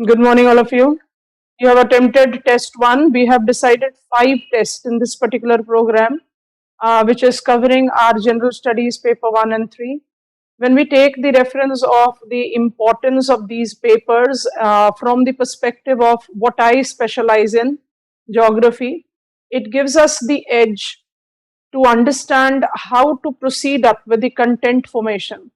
Good morning, all of you. You have attempted test one. We have decided 5 tests in this particular program, which is covering our general studies paper 1 and 3. When we take the reference of the importance of these papers from the perspective of what I specialize in, geography, it gives us the edge to understand how to proceed up with the content formation.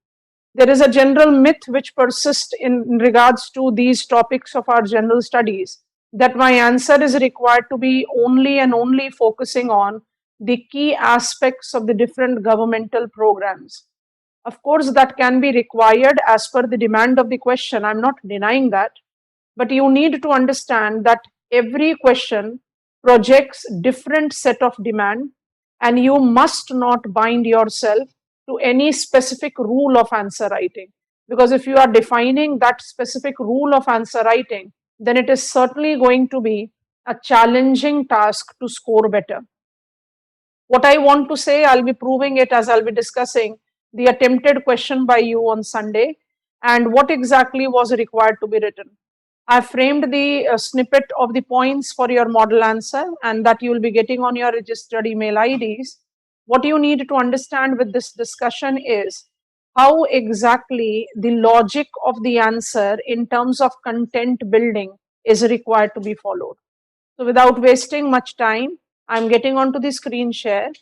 There is a general myth which persists in regards to these topics of our general studies, that my answer is required to be only and only focusing on the key aspects of the different governmental programs. Of course, that can be required as per the demand of the question. I'm not denying that. But you need to understand that every question projects different set of demand, and you must not bind yourself to any specific rule of answer writing, because if you are defining that specific rule of answer writing, then it is certainly going to be a challenging task to score better. What I want to say, I'll be proving it as I'll be discussing the attempted question by you on Sunday and what exactly was required to be written. I framed the snippet of the points for your model answer, and that you will be getting on your registered email IDs. What you need to understand with this discussion is how exactly the logic of the answer in terms of content building is required to be followed. So without wasting much time, I'm getting onto the screen share.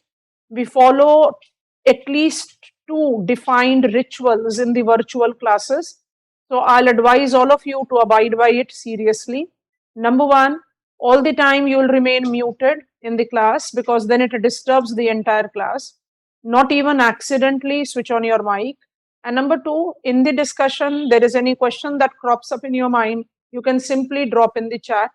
We follow at least 2 defined rituals in the virtual classes. So I'll advise all of you to abide by it seriously. Number one, all the time you will remain muted in the class, because then it disturbs the entire class. Not even accidentally switch on your mic. And number two, in the discussion, there is any question that crops up in your mind, you can simply drop in the chat.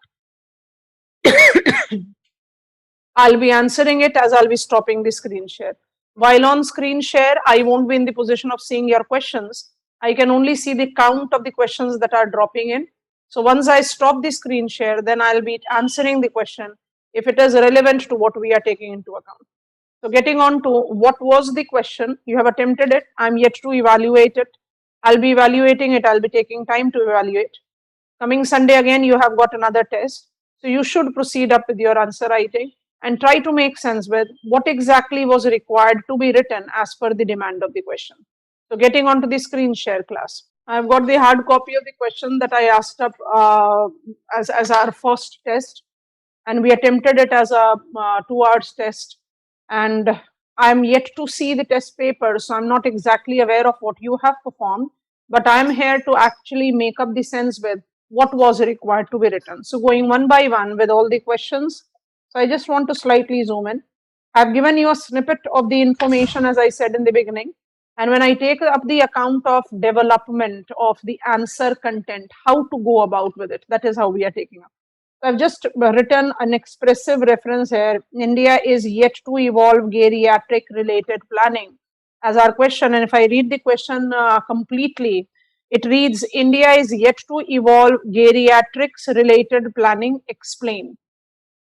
I'll be answering it as I'll be stopping the screen share. While on screen share, I won't be in the position of seeing your questions. I can only see the count of the questions that are dropping in. So once I stop the screen share, then I'll be answering the question if it is relevant to what we are taking into account. So getting on to what was the question, you have attempted it. I'm yet to evaluate it. I'll be evaluating it. I'll be taking time to evaluate. Coming Sunday again, you have got another test. So you should proceed up with your answer writing and try to make sense with what exactly was required to be written as per the demand of the question. So getting on to the screen share class. I've got the hard copy of the question that I asked up as our first test, and we attempted it as a 2 hours test. And I'm yet to see the test paper, so I'm not exactly aware of what you have performed, but I'm here to actually make up the sense with what was required to be written. So going one by one with all the questions. So I just want to slightly zoom in. I've given you a snippet of the information, as I said in the beginning. And when I take up the account of development of the answer content, how to go about with it, that is how we are taking up. So I've just written an expressive reference here. India is yet to evolve geriatric related planning as our question. And if I read the question completely, it reads, India is yet to evolve geriatrics related planning, explain.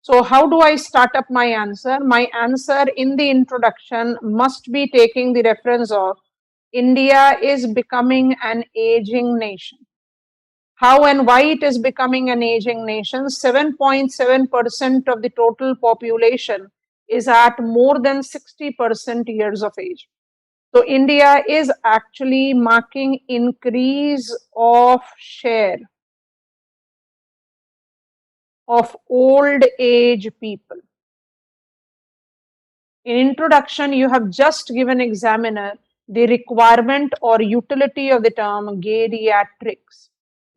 So how do I start up my answer? My answer in the introduction must be taking the reference of India is becoming an aging nation. How and why it is becoming an aging nation? 7.7% of the total population is at more than 60% years of age. So India is actually marking increase of share of old age people. In introduction, you have just given examiner the requirement or utility of the term geriatrics.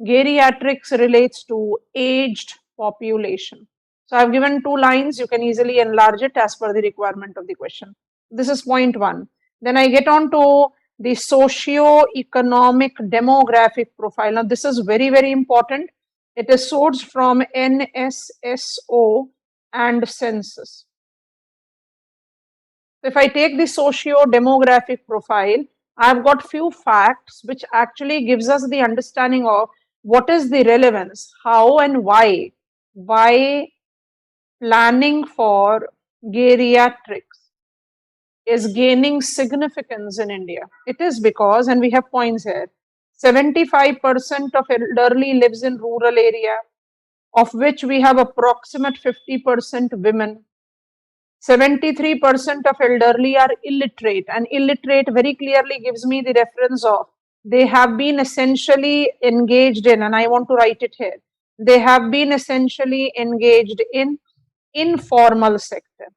Geriatrics relates to aged population. So I've given 2 lines, you can easily enlarge it as per the requirement of the question. This is point one. Then I get on to the socio-economic demographic profile. Now this is very, very important. It is sourced from NSSO and census. If I take the socio-demographic profile, I've got few facts which actually gives us the understanding of what is the relevance, how and why planning for geriatrics is gaining significance in India. It is because, and we have points here, 75% of elderly lives in rural area, of which we have approximate 50% women. 73% of elderly are illiterate, and illiterate very clearly gives me the reference of they have been essentially engaged in, and I want to write it here, they have been essentially engaged in informal sector.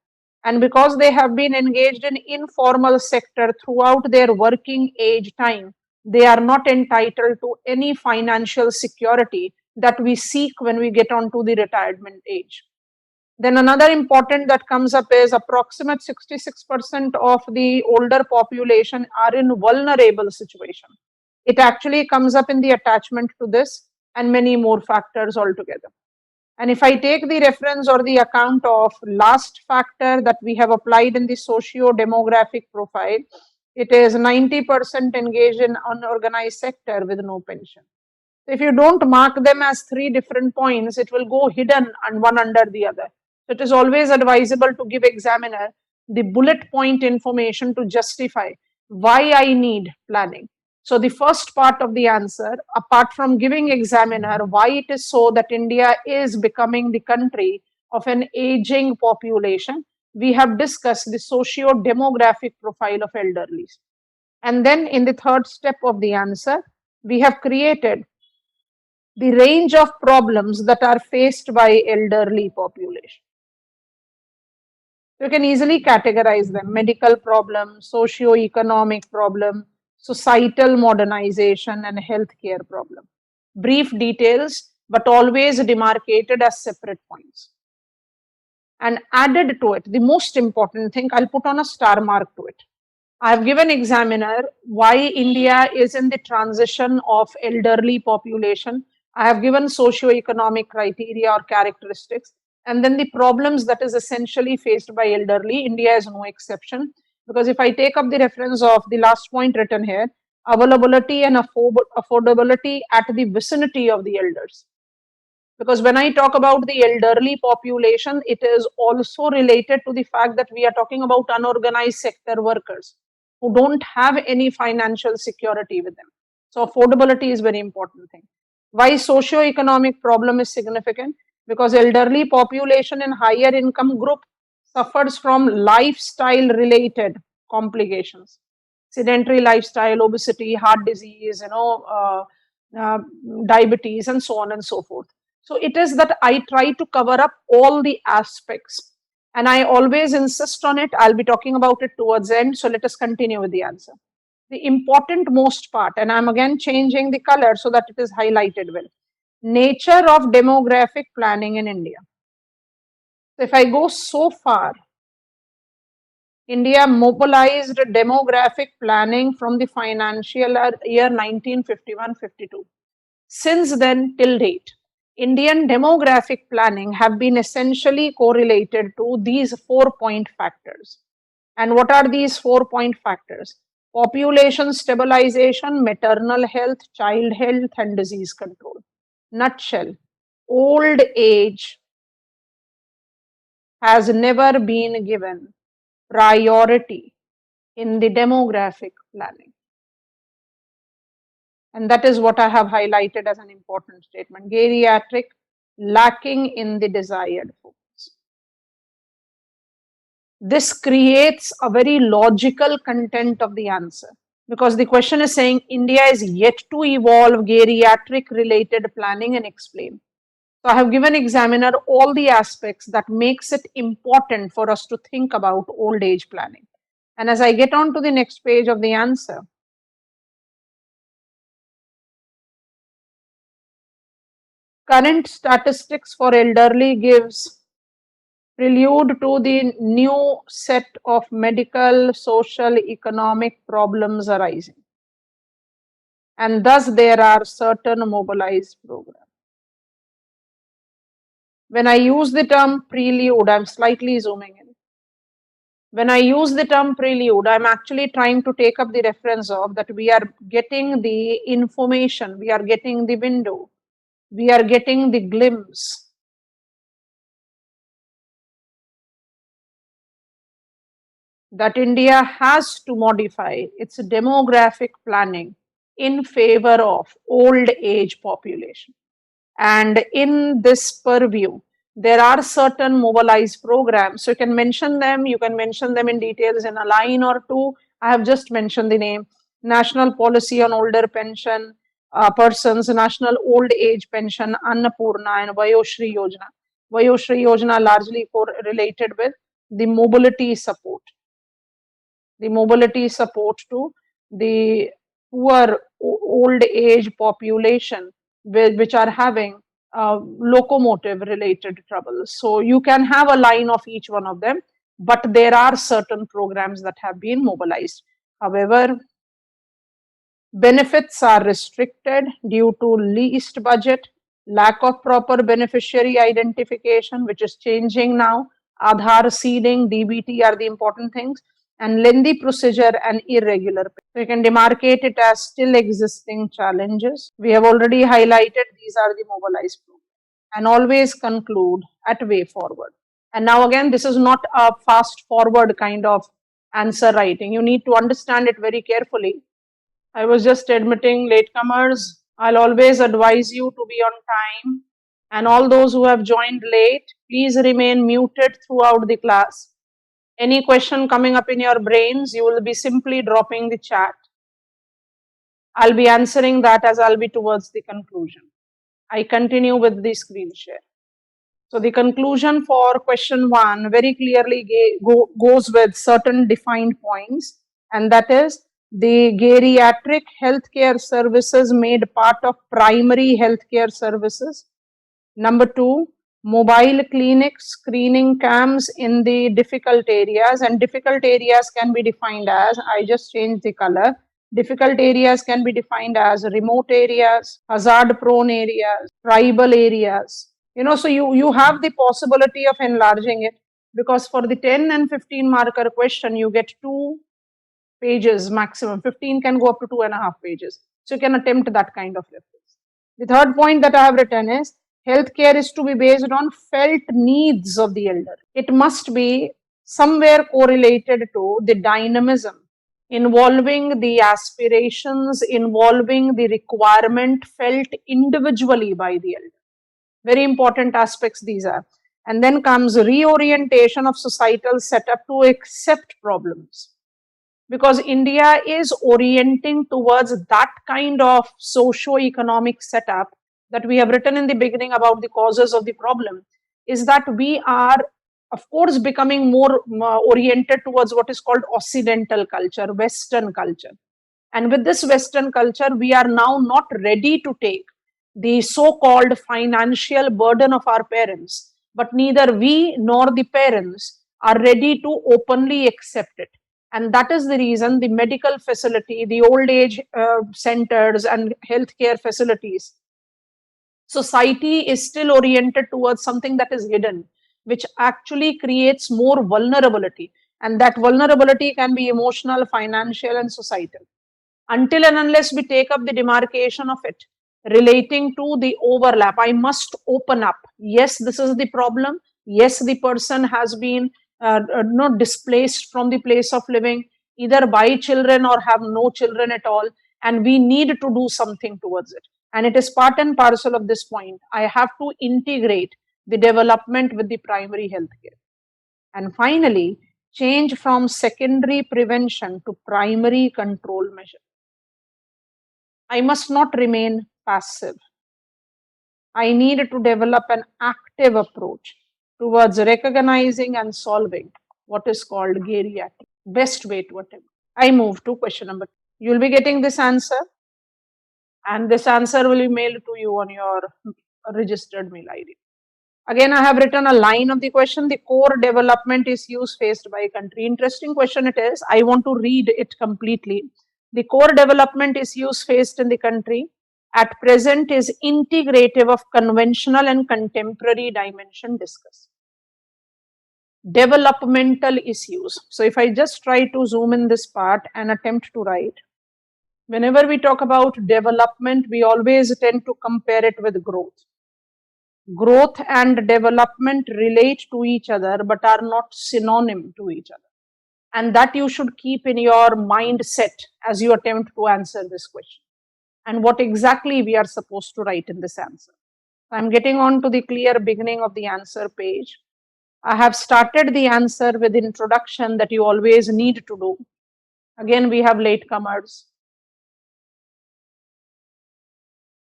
And because they have been engaged in informal sector throughout their working age time, they are not entitled to any financial security that we seek when we get onto the retirement age. Then another important that comes up is approximate 66% of the older population are in vulnerable situation. It actually comes up in the attachment to this and many more factors altogether. And if I take the reference or the account of last factor that we have applied in the socio-demographic profile, it is 90% engaged in unorganized sector with no pension. So if you don't mark them as three different points, it will go hidden and one under the other. So it is always advisable to give examiner the bullet point information to justify why I need planning. So the first part of the answer, apart from giving examiner why it is so that India is becoming the country of an aging population, we have discussed the socio-demographic profile of elderly. And then in the third step of the answer, we have created the range of problems that are faced by elderly population. You can easily categorize them: medical problem, socio-economic problem, societal modernization, and healthcare problem. Brief details, but always demarcated as separate points. And added to it, the most important thing, I'll put on a star mark to it. I have given examiner why India is in the transition of elderly population. I have given socio-economic criteria or characteristics, and then the problems that is essentially faced by elderly. India is no exception, because if I take up the reference of the last point written here, availability and affordability at the vicinity of the elders. Because when I talk about the elderly population, it is also related to the fact that we are talking about unorganized sector workers who don't have any financial security with them. So affordability is very important thing. Why socio-economic problem is significant? Because elderly population in higher income group suffers from lifestyle related complications, sedentary lifestyle, obesity, heart disease, uh, diabetes, and so on and so forth. So it is that I try to cover up all the aspects, and I always insist on it. I'll be talking about it towards the end. So let us continue with the answer. The important most part, and I'm again changing the color so that it is highlighted well. Nature of demographic planning in India. So if I go so far, India mobilized demographic planning from the financial year 1951-52. Since then till date, Indian demographic planning have been essentially correlated to these 4-point factors. And what are these 4-point factors? Population stabilization, maternal health, child health, and disease control. Nutshell, old age has never been given priority in the demographic planning. And that is what I have highlighted as an important statement. Geriatric lacking in the desired focus. This creates a very logical content of the answer, because the question is saying India is yet to evolve geriatric related planning and explain. So I have given examiner all the aspects that makes it important for us to think about old age planning. And as I get on to the next page of the answer, current statistics for elderly gives prelude to the new set of medical, social, economic problems arising. And thus there are certain mobilized programs. When I use the term prelude, I'm slightly zooming in. When I use the term prelude, I'm actually trying to take up the reference of that we are getting the information, we are getting the window, we are getting the glimpse that India has to modify its demographic planning in favor of old age population. And in this purview, there are certain mobilized programs. So you can mention them in details in a line or two. I have just mentioned the name: National Policy on Older Pension Persons, National Old Age Pension, Annapurna, and Vayoshri Yojana. Vayoshri Yojana largely correlated with the mobility support, to the poor old age population which are having locomotive related troubles. So you can have a line of each one of them, but there are certain programs that have been mobilized. However, benefits are restricted due to least budget, lack of proper beneficiary identification, which is changing now. Aadhaar seeding, DBT are the important things, and lengthy procedure and irregular pay. So you can demarcate it as still existing challenges. We have already highlighted these are the mobilized programs. And always conclude at way forward. And now again, this is not a fast forward kind of answer writing. You need to understand it very carefully. I was just admitting latecomers. I'll always advise you to be on time. And all those who have joined late, please remain muted throughout the class. Any question coming up in your brains, you will be simply dropping the chat. I'll be answering that as I'll be towards the conclusion. I continue with the screen share. So the conclusion for question 1 very clearly goes with certain defined points, and that is the geriatric healthcare services made part of primary healthcare services. Number 2, mobile clinics, screening camps in the difficult areas, and difficult areas can be defined as, I just changed the color, difficult areas can be defined as remote areas, hazard prone areas, tribal areas. So you have the possibility of enlarging it, because for the 10 and 15 marker question, you get 2 pages maximum. 15 can go up to 2.5 pages. So you can attempt that kind of reference. The third point that I have written is, healthcare is to be based on felt needs of the elder. It must be somewhere correlated to the dynamism, involving the aspirations, involving the requirement felt individually by the elder. Very important aspects these are. And then comes reorientation of societal setup to accept problems, because India is orienting towards that kind of socio-economic setup that we have written in the beginning about the causes of the problem, is that we are, of course, becoming more oriented towards what is called Occidental culture, Western culture. And with this Western culture, we are now not ready to take the so-called financial burden of our parents, but neither we nor the parents are ready to openly accept it. And that is the reason the medical facility, the old age centers and healthcare facilities, society is still oriented towards something that is hidden, which actually creates more vulnerability. And that vulnerability can be emotional, financial, and societal. Until and unless we take up the demarcation of it, relating to the overlap, I must open up. Yes, this is the problem. Yes, the person has been not displaced from the place of living, either by children or have no children at all, and we need to do something towards it. And it is part and parcel of this point. I have to integrate the development with the primary health care. And finally, change from secondary prevention to primary control measure. I must not remain passive. I need to develop an active approach towards recognizing and solving what is called geriatric. Best way to attempt. I move to question number 2. You'll be getting this answer, and this answer will be mailed to you on your registered mail ID. Again, I have written a line of the question. The core development issues faced by a country. Interesting question it is. I want to read it completely. The core development issues faced in the country at present is integrative of conventional and contemporary dimension discussed. Developmental issues. So if I just try to zoom in this part and attempt to write, whenever we talk about development, we always tend to compare it with growth. Growth and development relate to each other but are not synonym to each other. And that you should keep in your mindset as you attempt to answer this question. and what exactly we are supposed to write in this answer. I'm getting on to the clear beginning of the answer page. I have started the answer with introduction that you always need to do. Again, we have latecomers.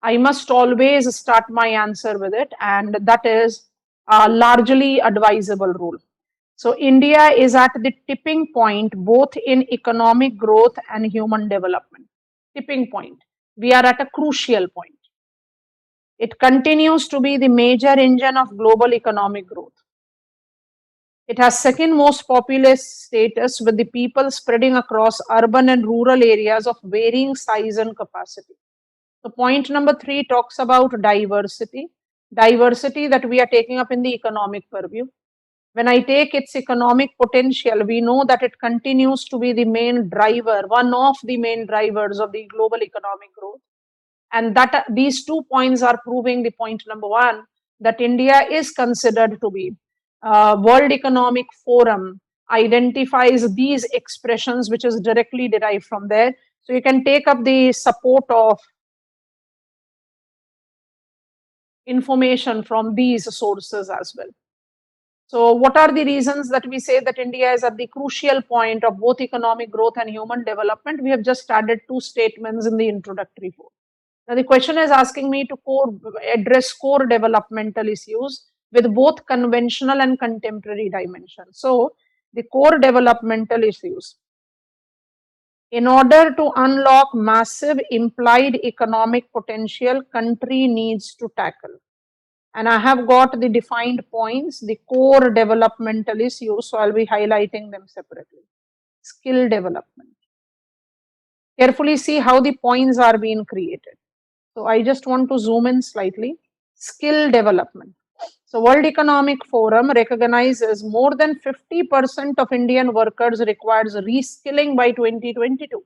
I must always start my answer with it, and that is a largely advisable rule. So India is at the tipping point both in economic growth and human development. Tipping point. We are at a crucial point. It continues to be the major engine of global economic growth. It has second most populous status with the people spreading across urban and rural areas of varying size and capacity. So point number 3 talks about diversity. Diversity that we are taking up in the economic purview. When I take its economic potential, we know that it continues to be the main driver, one of the main drivers of the global economic growth. And that these 2 points are proving the point number 1, that India is considered to be. World Economic Forum identifies these expressions which is directly derived from there. So you can take up the support of information from these sources as well. So what are the reasons that we say that India is at the crucial point of both economic growth and human development? We have just added 2 statements in the introductory form. Now the question is asking me to address core developmental issues with both conventional and contemporary dimensions. So the core developmental issues. In order to unlock massive implied economic potential, country needs to tackle. And I have got the defined points, the core developmental issues, so I'll be highlighting them separately. Skill development. Carefully see how the points are being created. So I just want to zoom in slightly. Skill development. So World Economic Forum recognizes more than 50% of Indian workers requires reskilling by 2022.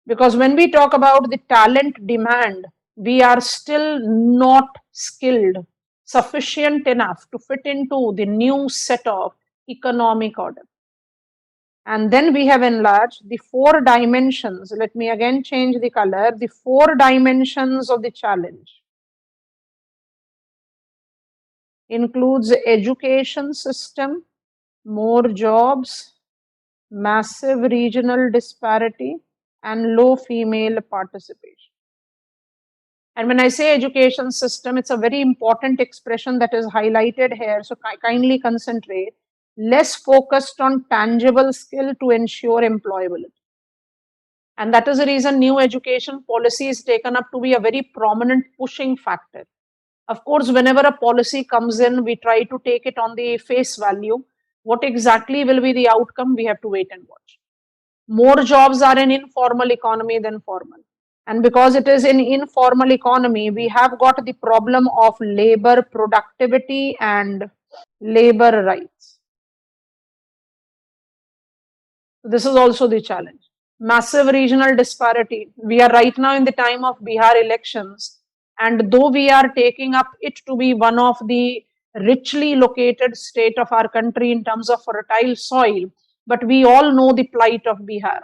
Because when we talk about the talent demand, we are still not skilled sufficient enough to fit into the new set of economic order. And then we have enlarged the 4 dimensions. Let me again change the color. The 4 dimensions of the challenge includes education system, more jobs, massive regional disparity, and low female participation. And when I say education system, it's a very important expression that is highlighted here. So kindly concentrate. Less focused on tangible skill to ensure employability. And that is the reason new education policy is taken up to be a very prominent pushing factor. Of course, whenever a policy comes in, we try to take it on the face value. What exactly will be the outcome? We have to wait and watch. More jobs are in informal economy than formal. And because it is in informal economy, we have got the problem of labor productivity and labor rights. This is also the challenge. Massive regional disparity. We are right now in the time of Bihar elections, and though we are taking up it to be one of the richly located state of our country in terms of fertile soil, but we all know the plight of Bihar.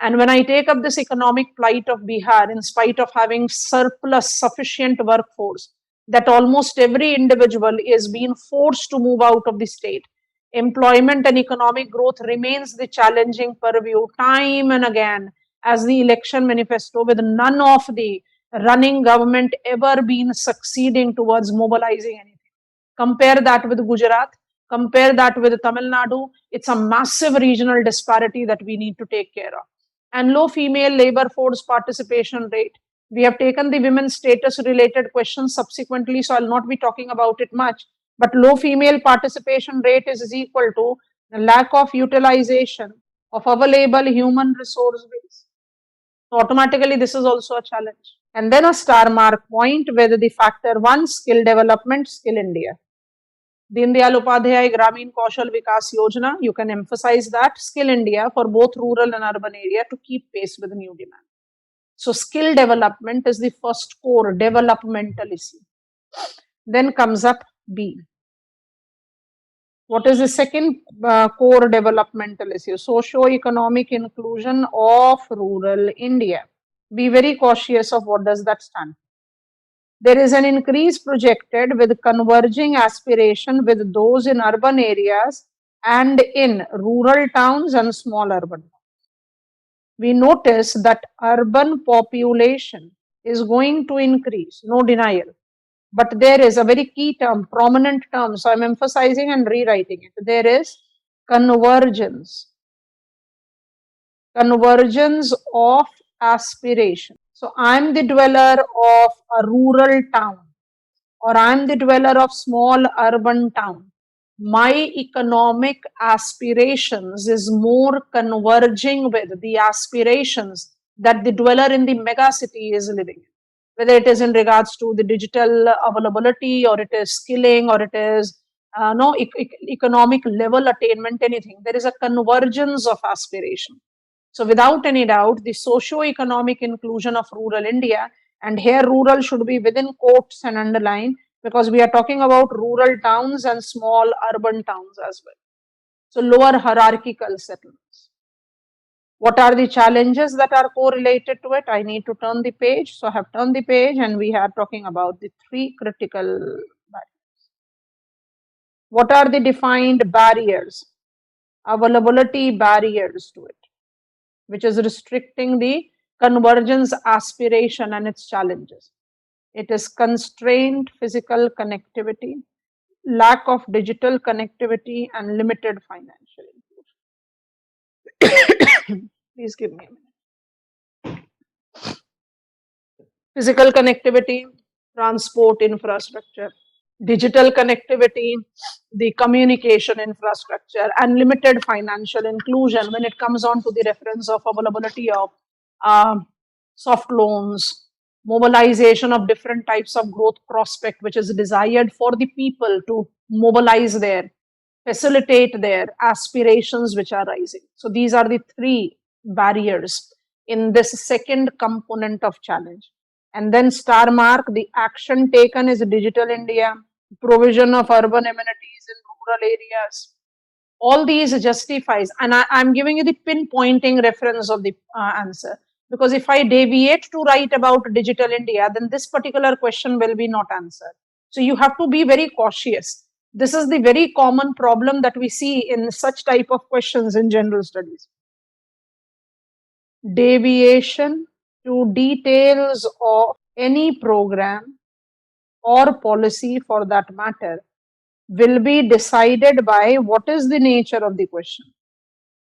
And when I take up this economic plight of Bihar, in spite of having surplus sufficient workforce, that almost every individual is being forced to move out of the state. Employment and economic growth remains the challenging purview time and again as the election manifesto, with none of the running government ever been succeeding towards mobilizing anything. Compare that with Gujarat, compare that with Tamil Nadu. It's a massive regional disparity that we need to take care of. And low female labor force participation rate. We have taken the women's status related questions subsequently, so I'll not be talking about it much. But low female participation rate is equal to the lack of utilization of available human resource base. So automatically, this is also a challenge. And then a star mark point with the factor 1, skill development, Skill India. Deen Dayal Upadhyay Gramin Kaushal Vikas Yojana, you can emphasize that. Skill India for both rural and urban area to keep pace with the new demand. So skill development is the first core developmental issue. Then comes up B. What is the second core developmental issue? Socio-economic inclusion of rural India. Be very cautious of what does that stand for. There is an increase projected with converging aspiration with those in urban areas and in rural towns and small urban towns. We notice that urban population is going to increase, no denial. But there is a very key term, prominent term, so I'm emphasizing and rewriting it. There is convergence. Convergence of aspiration. So I'm the dweller of a rural town, or I'm the dweller of small urban town. My economic aspirations is more converging with the aspirations that the dweller in the mega city is living in, whether it is in regards to the digital availability, or it is skilling, or it is no economic level attainment, anything. There is a convergence of aspiration. So without any doubt, the socio-economic inclusion of rural India, and here rural should be within quotes and underline, because we are talking about rural towns and small urban towns as well. So lower hierarchical settlements. What are the challenges that are correlated to it? I need to turn the page. So I have turned the page and we are talking about the three critical barriers. What are the defined barriers? Availability barriers to it, which is restricting the convergence aspiration and its challenges. It is constrained physical connectivity, lack of digital connectivity, and limited financial inclusion. Please give me a minute. Physical connectivity, transport infrastructure, digital connectivity, the communication infrastructure, and limited financial inclusion when it comes on to the reference of availability of soft loans, mobilization of different types of growth prospect, which is desired for the people to mobilize their, facilitate their aspirations which are rising. So these are the three barriers in this second component of challenge. And then star mark, the action taken is Digital India, provision of urban amenities in rural areas. All these justifies, and I'm giving you the pinpointing reference of the answer, because if I deviate to write about Digital India, then this particular question will be not answered. So you have to be very cautious. This is the very common problem that we see in such type of questions in general studies. Deviation to details of any program or policy for that matter will be decided by what is the nature of the question.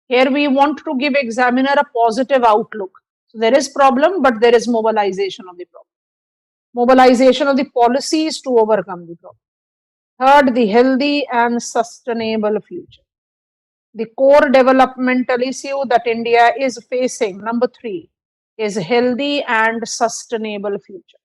Here we want to give examiner a positive outlook. So there is problem, but there is mobilization of the problem. Mobilization of the policies to overcome the problem. Third, the healthy and sustainable future. The core developmental issue that India is facing, number 3, is healthy and sustainable future.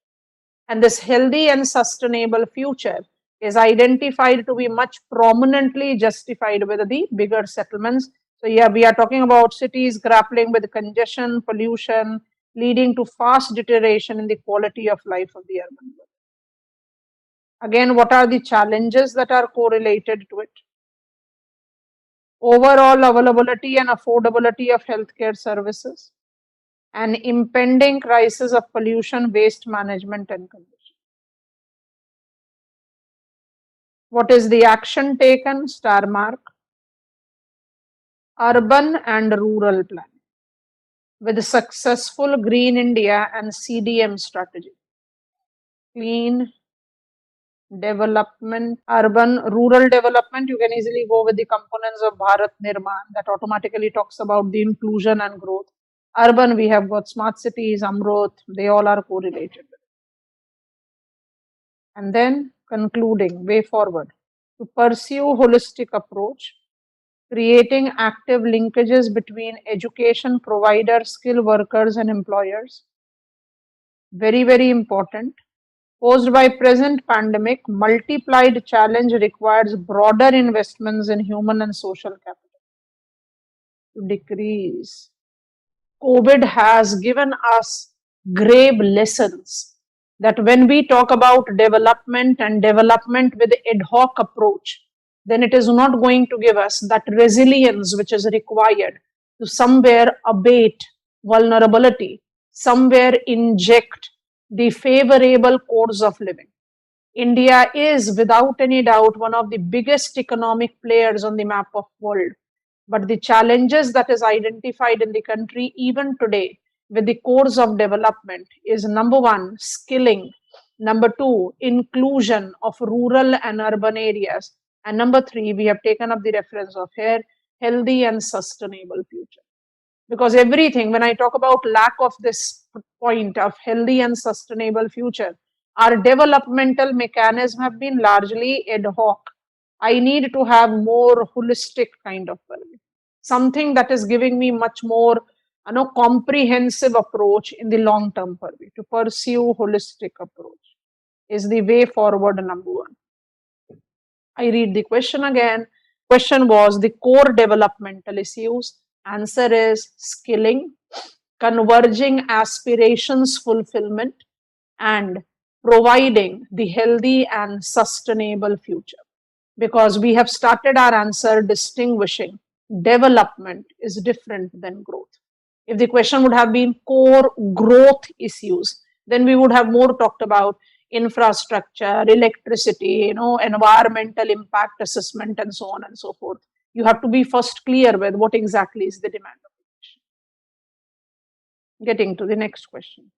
And this healthy and sustainable future is identified to be much prominently justified with the bigger settlements. So yeah, we are talking about cities grappling with congestion, pollution, leading to fast deterioration in the quality of life of the urban world. Again, what are the challenges that are correlated to it? Overall availability and affordability of healthcare services, an impending crisis of pollution, waste management, and congestion. What is the action taken? Star mark. Urban and rural planning with successful Green India and CDM strategy. Clean development, urban, rural development, you can easily go with the components of Bharat Nirman that automatically talks about the inclusion and growth. Urban, we have got smart cities, Amrut, they all are correlated. And then concluding, way forward, to pursue holistic approach, creating active linkages between education providers, skill workers, and employers. Very, very important. Posed by present pandemic, multiplied challenge requires broader investments in human and social capital to decrease. COVID has given us grave lessons that when we talk about development and development with ad hoc approach, then it is not going to give us that resilience which is required to somewhere abate vulnerability, somewhere inject the favorable codes of living. India is without any doubt one of the biggest economic players on the map of world. But the challenges that is identified in the country even today with the course of development is number one, skilling, number two, inclusion of rural and urban areas, and number three, we have taken up the reference of here, healthy and sustainable future. Because everything, when I talk about lack of this point of healthy and sustainable future, our developmental mechanisms have been largely ad hoc. I need to have more holistic kind of purview, something that is giving me much more comprehensive approach in the long term purview. To pursue holistic approach is the way forward, number one. I read the question again. Question was the core developmental issues. Answer is skilling, converging aspirations fulfillment, and providing the healthy and sustainable future. Because we have started our answer distinguishing development is different than growth. If the question would have been core growth issues, then we would have more talked about infrastructure, electricity, environmental impact assessment, and so on and so forth. You have to be first clear with what exactly is the demand of the question. Getting to the next question.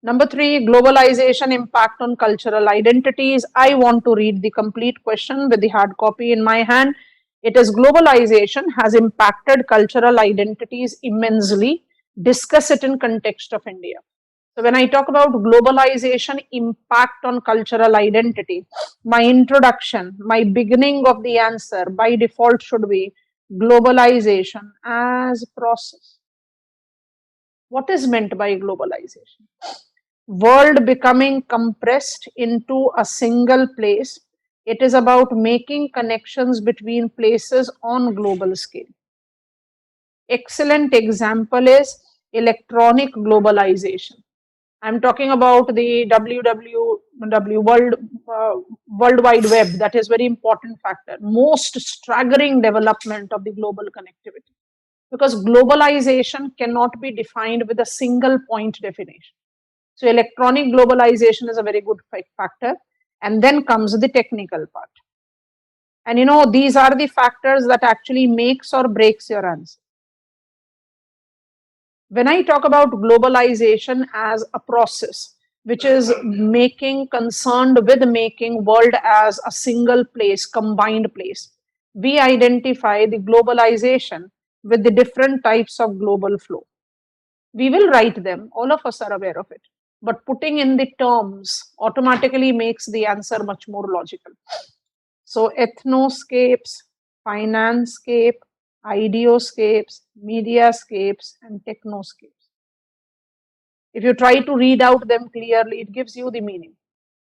Number three, globalization impact on cultural identities. I want to read the complete question with the hard copy in my hand. It is globalization has impacted cultural identities immensely. Discuss it in context of India. So when I talk about globalization impact on cultural identity, my introduction, my beginning of the answer by default should be globalization as process. What is meant by globalization? World becoming compressed into a single place. It is about making connections between places on global scale. Excellent example is electronic globalization. I'm talking about the World Wide Web. That is very important factor. Most staggering development of the global connectivity. Because globalization cannot be defined with a single point definition. So electronic globalization is a very good factor. And then comes the technical part. And these are the factors that actually makes or breaks your answer. When I talk about globalization as a process, which is concerned with making world as a single place, combined place, we identify the globalization with the different types of global flow. We will write them, all of us are aware of it, but putting in the terms automatically makes the answer much more logical. So ethnoscapes, financescape, ideoscapes, mediascapes, and technoscapes. If you try to read out them clearly, it gives you the meaning.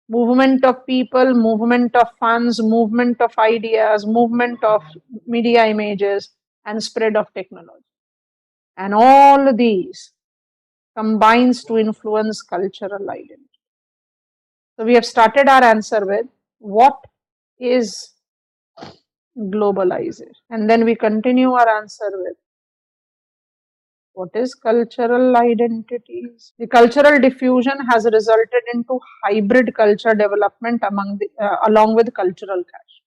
Movement of people, movement of funds, movement of ideas, movement of media images, and spread of technology. And all these combines to influence cultural identity. So we have started our answer with what is globalization, and then we continue our answer with what is cultural identities. The cultural diffusion has resulted into hybrid culture development along with cultural clash.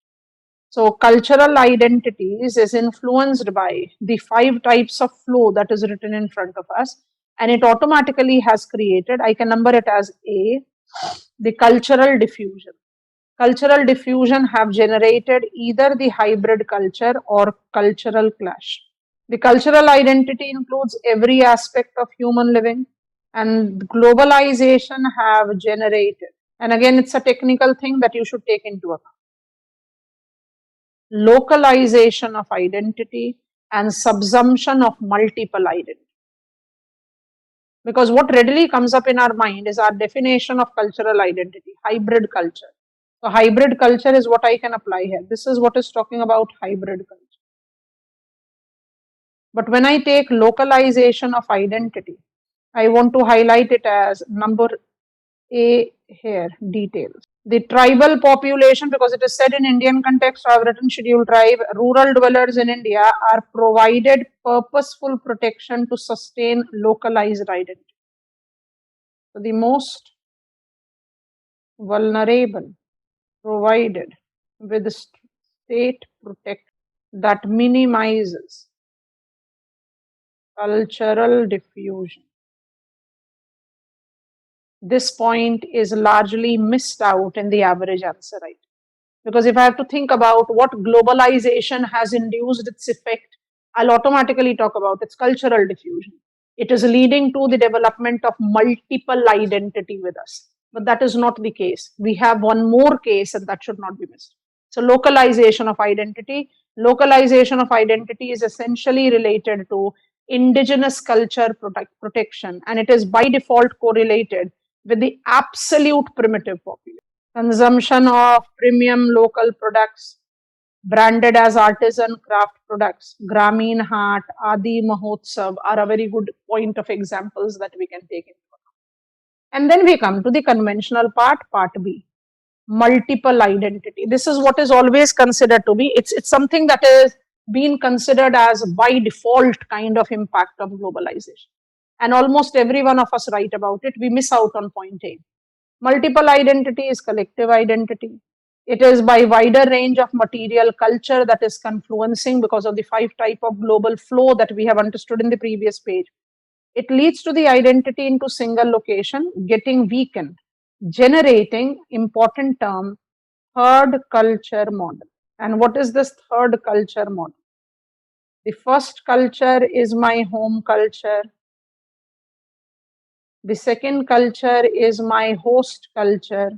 So cultural identities is influenced by the 5 types of flow that is written in front of us, and it automatically has created, I can number it as A, the cultural diffusion. Cultural diffusion have generated either the hybrid culture or cultural clash. The cultural identity includes every aspect of human living, and globalization have generated, and again it's a technical thing that you should take into account, localization of identity and subsumption of multiple identity. Because what readily comes up in our mind is our definition of cultural identity, hybrid culture. So hybrid culture is what I can apply here. This is what is talking about hybrid culture. But when I take localization of identity, I want to highlight it as number A here, details. The tribal population, because it is said in Indian context, I have written scheduled tribe, rural dwellers in India are provided purposeful protection to sustain localized identity. So the most vulnerable provided with state protection that minimizes cultural diffusion. This point is largely missed out in the average answer, right? Because if I have to think about what globalization has induced its effect, I'll automatically talk about its cultural diffusion. It is leading to the development of multiple identity with us. But that is not the case. We have one more case, and that should not be missed. So, localization of identity. Localization of identity is essentially related to indigenous culture protection, and it is by default correlated with the absolute primitive population. Consumption of premium local products branded as artisan craft products, Grameen Haat, Adi Mahotsav are a very good point of examples that we can take into account. And then we come to the conventional part B, multiple identity. This is what is always considered to be, it's something that is being considered as by default kind of impact of globalization. And almost every one of us write about it, we miss out on point A. Multiple identity is collective identity. It is by wider range of material culture that is confluencing because of the 5 type of global flow that we have understood in the previous page. It leads to the identity into single location getting weakened, generating important term third culture model. And what is this third culture model? The first culture is my home culture. The second culture is my host culture.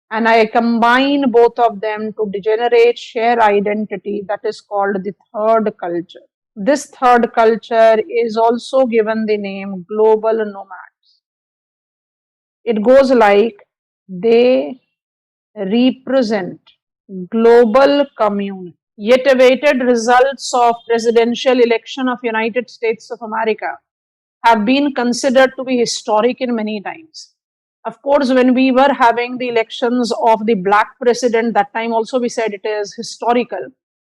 And I combine both of them to generate shared identity that is called the third culture. This third culture is also given the name global nomads. It goes like they represent global community. Yet awaited results of presidential election of United States of America have been considered to be historic in many times. Of course, when we were having the elections of the black president, that time also we said it is historical.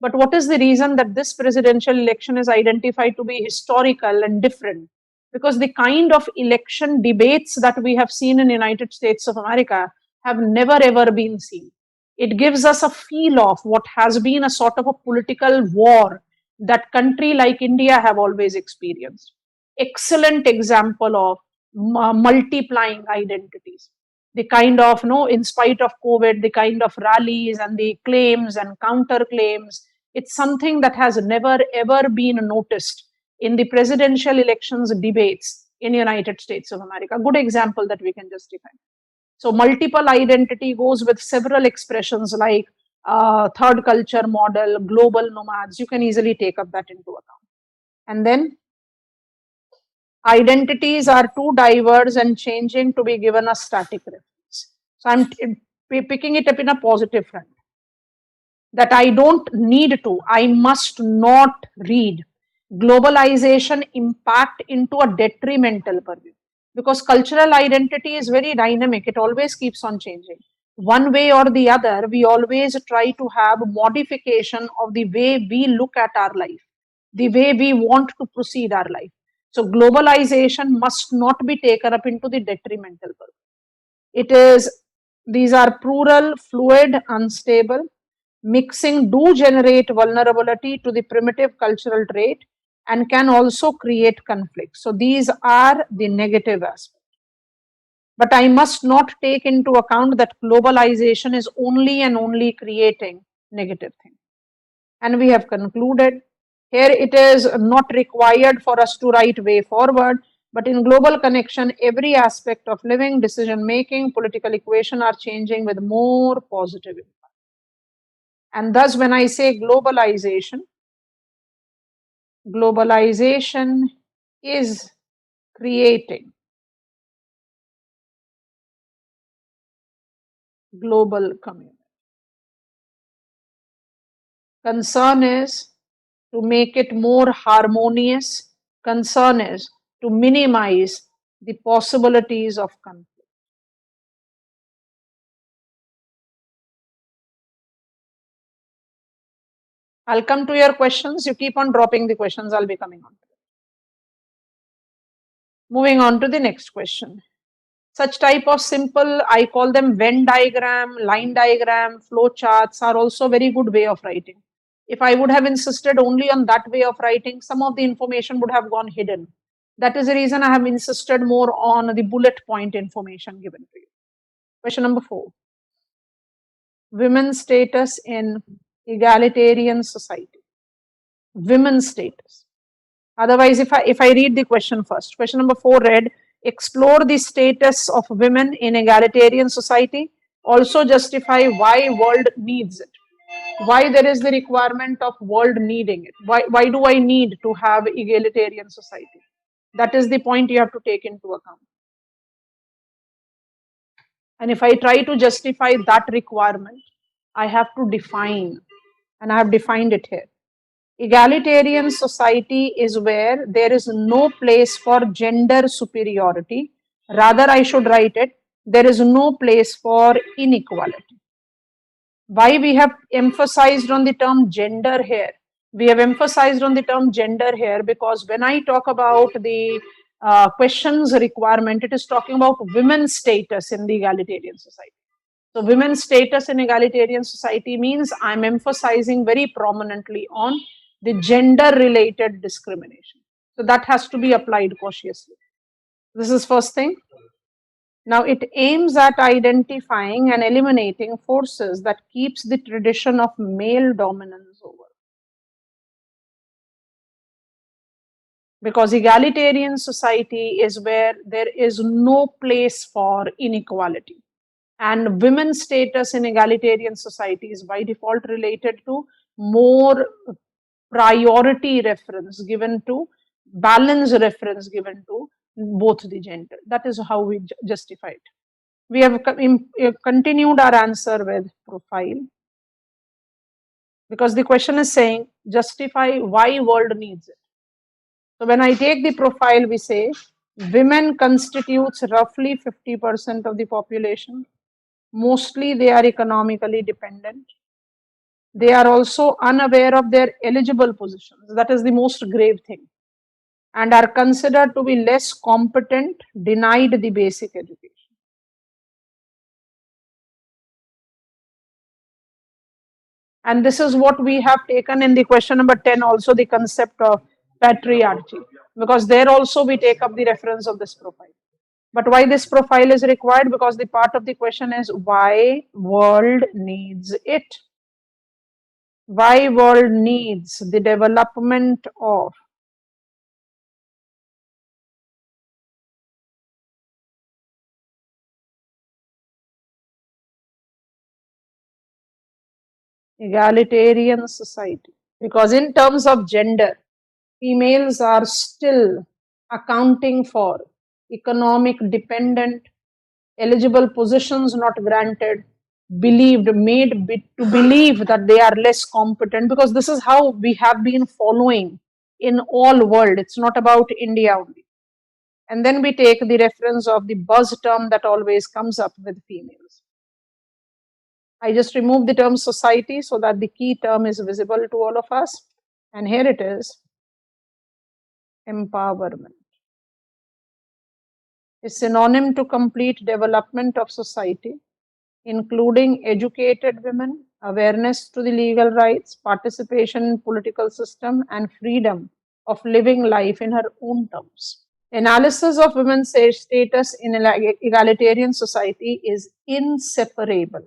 But what is the reason that this presidential election is identified to be historical and different? Because the kind of election debates that we have seen in United States of America have never ever been seen. It gives us a feel of what has been a sort of a political war that country like India have always experienced. Excellent example of multiplying identities. The kind of, in spite of COVID, the kind of rallies and the claims and counter claims, it's something that has never ever been noticed in the presidential elections debates in United States of America. Good example that we can justify. So multiple identity goes with several expressions like third culture model, global nomads. You can easily take up that into account. And then identities are too diverse and changing to be given a static reference. So I'm picking it up in a positive front. That I don't need to, I must not read globalization impact into a detrimental purview. Because cultural identity is very dynamic, it always keeps on changing. One way or the other, we always try to have modification of the way we look at our life, the way we want to proceed our life. So globalization must not be taken up into the detrimental purpose. It is, these are plural, fluid, unstable. Mixing do generate vulnerability to the primitive cultural trait and can also create conflict. So these are the negative aspects. But I must not take into account that globalization is only and only creating negative things. And we have concluded here it is not required for us to write way forward, but in global connection, every aspect of living, decision making, political equation are changing with more positive impact. And thus, when I say globalization is creating global community. Concern is to make it more harmonious. Concern is to minimize the possibilities of conflict. I'll come to your questions. You keep on dropping the questions. I'll be coming on to it. Moving on to the next question. Such type of simple, I call them Venn diagram, line diagram, flow charts are also very good way of writing. If I would have insisted only on that way of writing, some of the information would have gone hidden. That is the reason I have insisted more on the bullet point information given to you. Question number 4. Women's status in egalitarian society. Women's status. Otherwise, if I read the question first, question number 4 read, explore the status of women in egalitarian society. Also justify why world needs it. Why there is the requirement of world needing it. Why do I need to have egalitarian society? That is the point you have to take into account. And if I try to justify that requirement, I have to define, and I have defined it here. Egalitarian society is where there is no place for gender superiority. Rather, I should write it, there is no place for inequality. Why we have emphasized on the term gender here? We have emphasized on the term gender here because when I talk about the questions requirement, it is talking about women's status in the egalitarian society. So women's status in egalitarian society means I'm emphasizing very prominently on the gender related discrimination. So that has to be applied cautiously. This is first thing. Now it aims at identifying and eliminating forces that keeps the tradition of male dominance over. Because egalitarian society is where there is no place for inequality. And women's status in egalitarian society is by default related to more priority reference given to, balance reference given to both the gender. That is how we justify it. We have continued our answer with profile. Because the question is saying, justify why world needs it. So when I take the profile, we say, women constitutes roughly 50% of the population. Mostly they are economically dependent. They are also unaware of their eligible positions. That is the most grave thing. And are considered to be less competent, denied the basic education. And this is what we have taken in the question number 10, also the concept of patriarchy. Because there also we take up the reference of this profile. But why this profile is required? Because the part of the question is why world needs it. Why world needs the development of egalitarian society. Because in terms of gender, females are still accounting for economic dependent, eligible positions not granted, made to believe that they are less competent, because this is how we have been following in all world. It's not about India only. And then we take the reference of the buzz term that always comes up with females. I just remove the term society so that the key term is visible to all of us. And here it is, empowerment. Is synonym to complete development of society, including educated women, awareness to the legal rights, participation in political system, and freedom of living life in her own terms. Analysis of women's status in egalitarian society is inseparable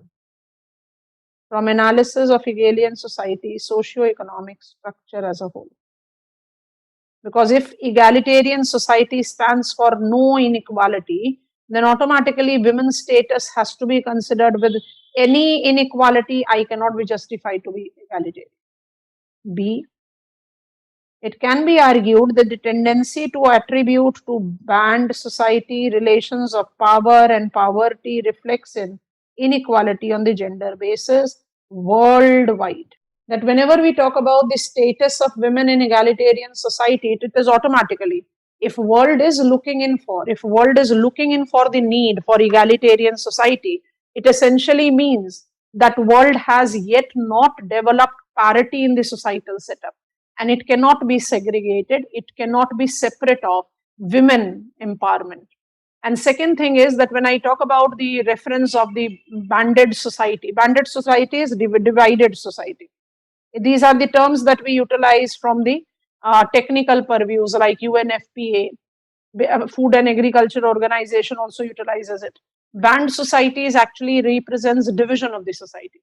from analysis of egalitarian society socio-economic structure as a whole. Because if egalitarian society stands for no inequality, then automatically women's status has to be considered with any inequality I cannot be justified to be egalitarian. B, it can be argued that the tendency to attribute to band society relations of power and poverty reflects in inequality on the gender basis worldwide. That whenever we talk about the status of women in egalitarian society, it is automatically, if world is looking in for the need for egalitarian society, it essentially means that world has yet not developed parity in the societal setup, and it cannot be segregated, it cannot be separate of women empowerment. And second thing is that when I talk about the reference of the banded society is divided society. These are the terms that we utilize from the technical purviews like UNFPA, Food and Agriculture Organization also utilizes it. Band societies actually represents division of the society.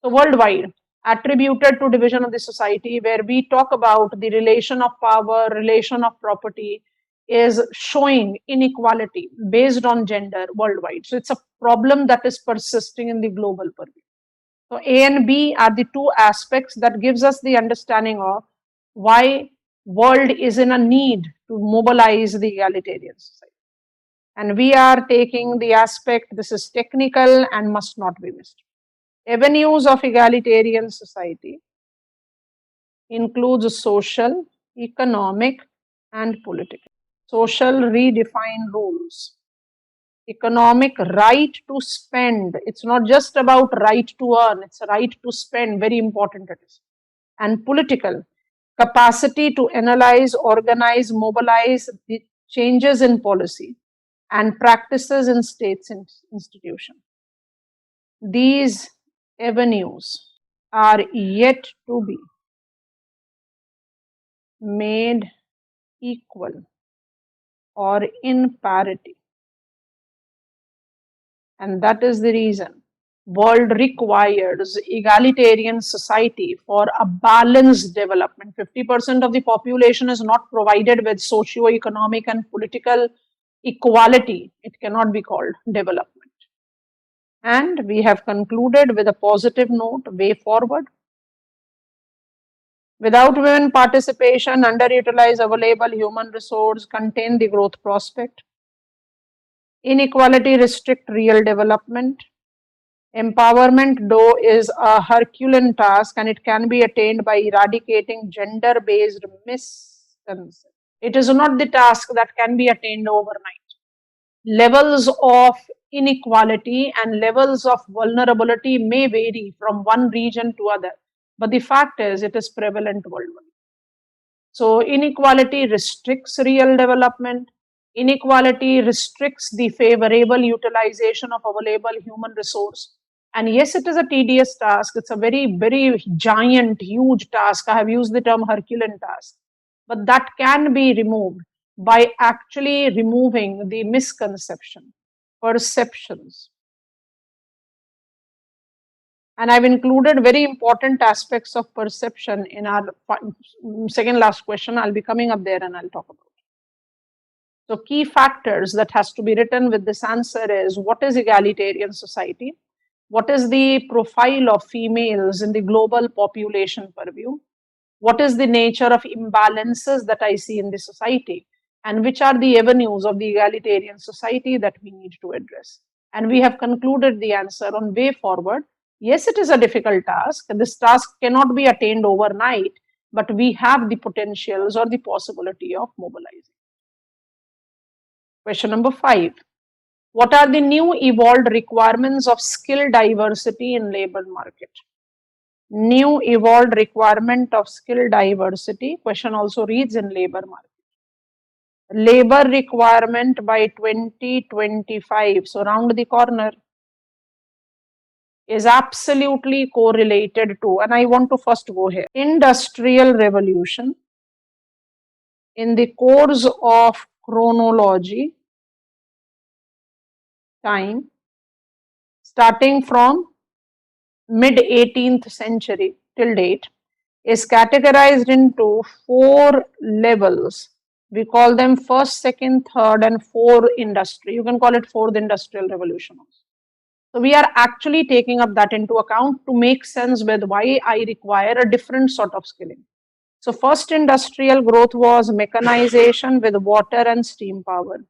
So worldwide, attributed to division of the society, where we talk about the relation of power, relation of property, is showing inequality based on gender worldwide. So it's a problem that is persisting in the global purview. So A and B are the two aspects that gives us the understanding of why world is in a need to mobilize the egalitarian society. And we are taking the aspect, this is technical and must not be missed. Avenues of egalitarian society includes social, economic, and political. Social, redefine rules. Economic, right to spend. It's not just about right to earn, it's a right to spend, very important it is. And political, capacity to analyze, organize, mobilize the changes in policy and practices in states and institutions. These avenues are yet to be made equal or in parity. And that is the reason world requires egalitarian society for a balanced development. 50% of the population is not provided with socio-economic and political equality. It cannot be called development. And we have concluded with a positive note, way forward. Without women participation, underutilized available human resource contain the growth prospect. Inequality restrict real development. Empowerment, though, is a Herculean task and it can be attained by eradicating gender-based misconceptions. It is not the task that can be attained overnight. Levels of inequality and levels of vulnerability may vary from one region to other, but the fact is it is prevalent worldwide. So inequality restricts real development. Inequality restricts the favorable utilization of available human resource. And yes, it is a tedious task. It's a very, very giant, huge task. I have used the term Herculean task. But that can be removed by actually removing the misconception, perceptions. And I've included very important aspects of perception in our second last question. I'll be coming up there and I'll talk about it. So key factors that has to be written with this answer is, what is egalitarian society? What is the profile of females in the global population purview? What is the nature of imbalances that I see in the society? And which are the avenues of the egalitarian society that we need to address? And we have concluded the answer on way forward. Yes, it is a difficult task. This task cannot be attained overnight, but we have the potentials or the possibility of mobilizing. Question number 5. What are the new evolved requirements of skill diversity in labor market? New evolved requirement of skill diversity. Question also reads in labor market. Labor requirement by 2025, so round the corner, is absolutely correlated to, and I want to first go here, industrial revolution. In the course of chronology, time, starting from mid 18th century till date, is categorized into 4 levels. We call them first, second, third, and fourth industry. You can call it fourth industrial revolution also. So we are actually taking up that into account to make sense with why I require a different sort of skilling. So first industrial growth was mechanization with water and steam power.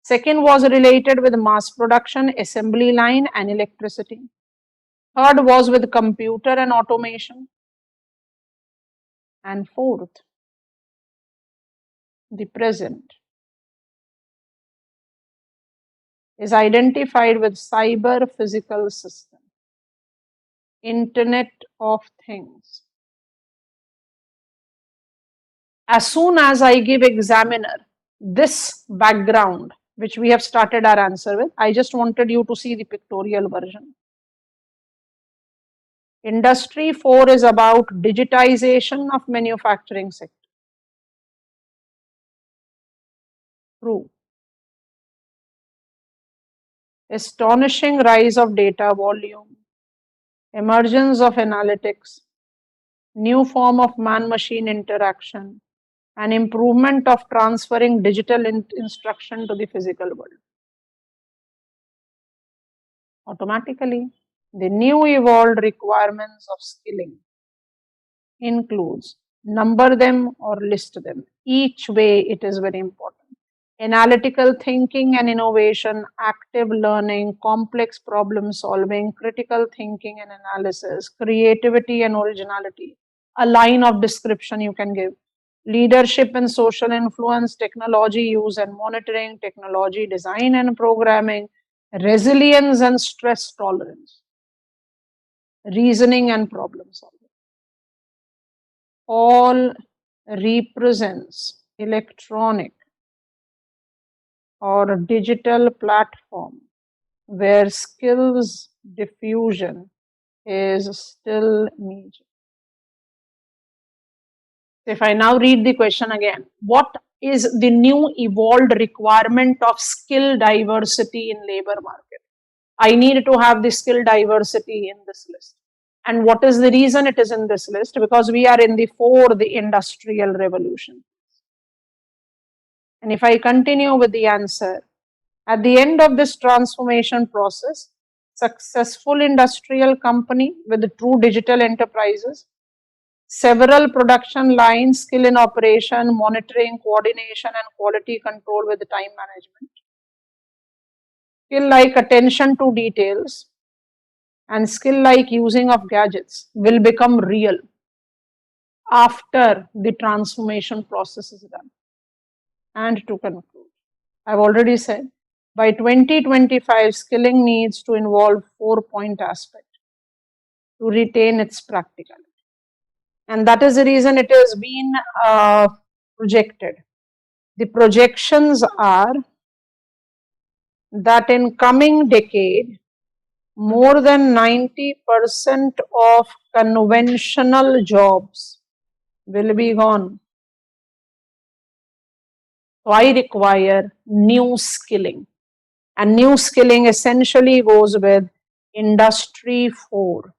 Second was related with mass production, assembly line, and electricity. Third was with computer and automation. And fourth, the present, is identified with cyber physical system. Internet of Things. As soon as I give examiner this background, which we have started our answer with, I just wanted you to see the pictorial version. Industry 4 is about digitization of manufacturing sector. True. Astonishing rise of data volume, emergence of analytics, new form of man-machine interaction, and improvement of transferring digital instruction to the physical world. Automatically, the new evolved requirements of skilling includes number them or list them. Each way it is very important. Analytical thinking and innovation, active learning, complex problem solving, critical thinking and analysis, creativity and originality. A line of description you can give. Leadership and social influence, technology use and monitoring, technology design and programming, resilience and stress tolerance, reasoning and problem solving. All represents electronic or digital platform where skills diffusion is still needed. If I now read the question again, what is the new evolved requirement of skill diversity in labor market? I need to have the skill diversity in this list. And what is the reason it is in this list? Because we are in the industrial revolution. And if I continue with the answer, at the end of this transformation process, successful industrial company with true digital enterprises, several production lines, skill in operation, monitoring, coordination, and quality control with the time management, skill like attention to details, and skill like using of gadgets will become real after the transformation process is done. And to conclude, I've already said, by 2025, skilling needs to involve 4-point aspect to retain its practicality. And that is the reason it has been projected. The projections are that in coming decade, more than 90% of conventional jobs will be gone. So I require new skilling. And new skilling essentially goes with Industry 4.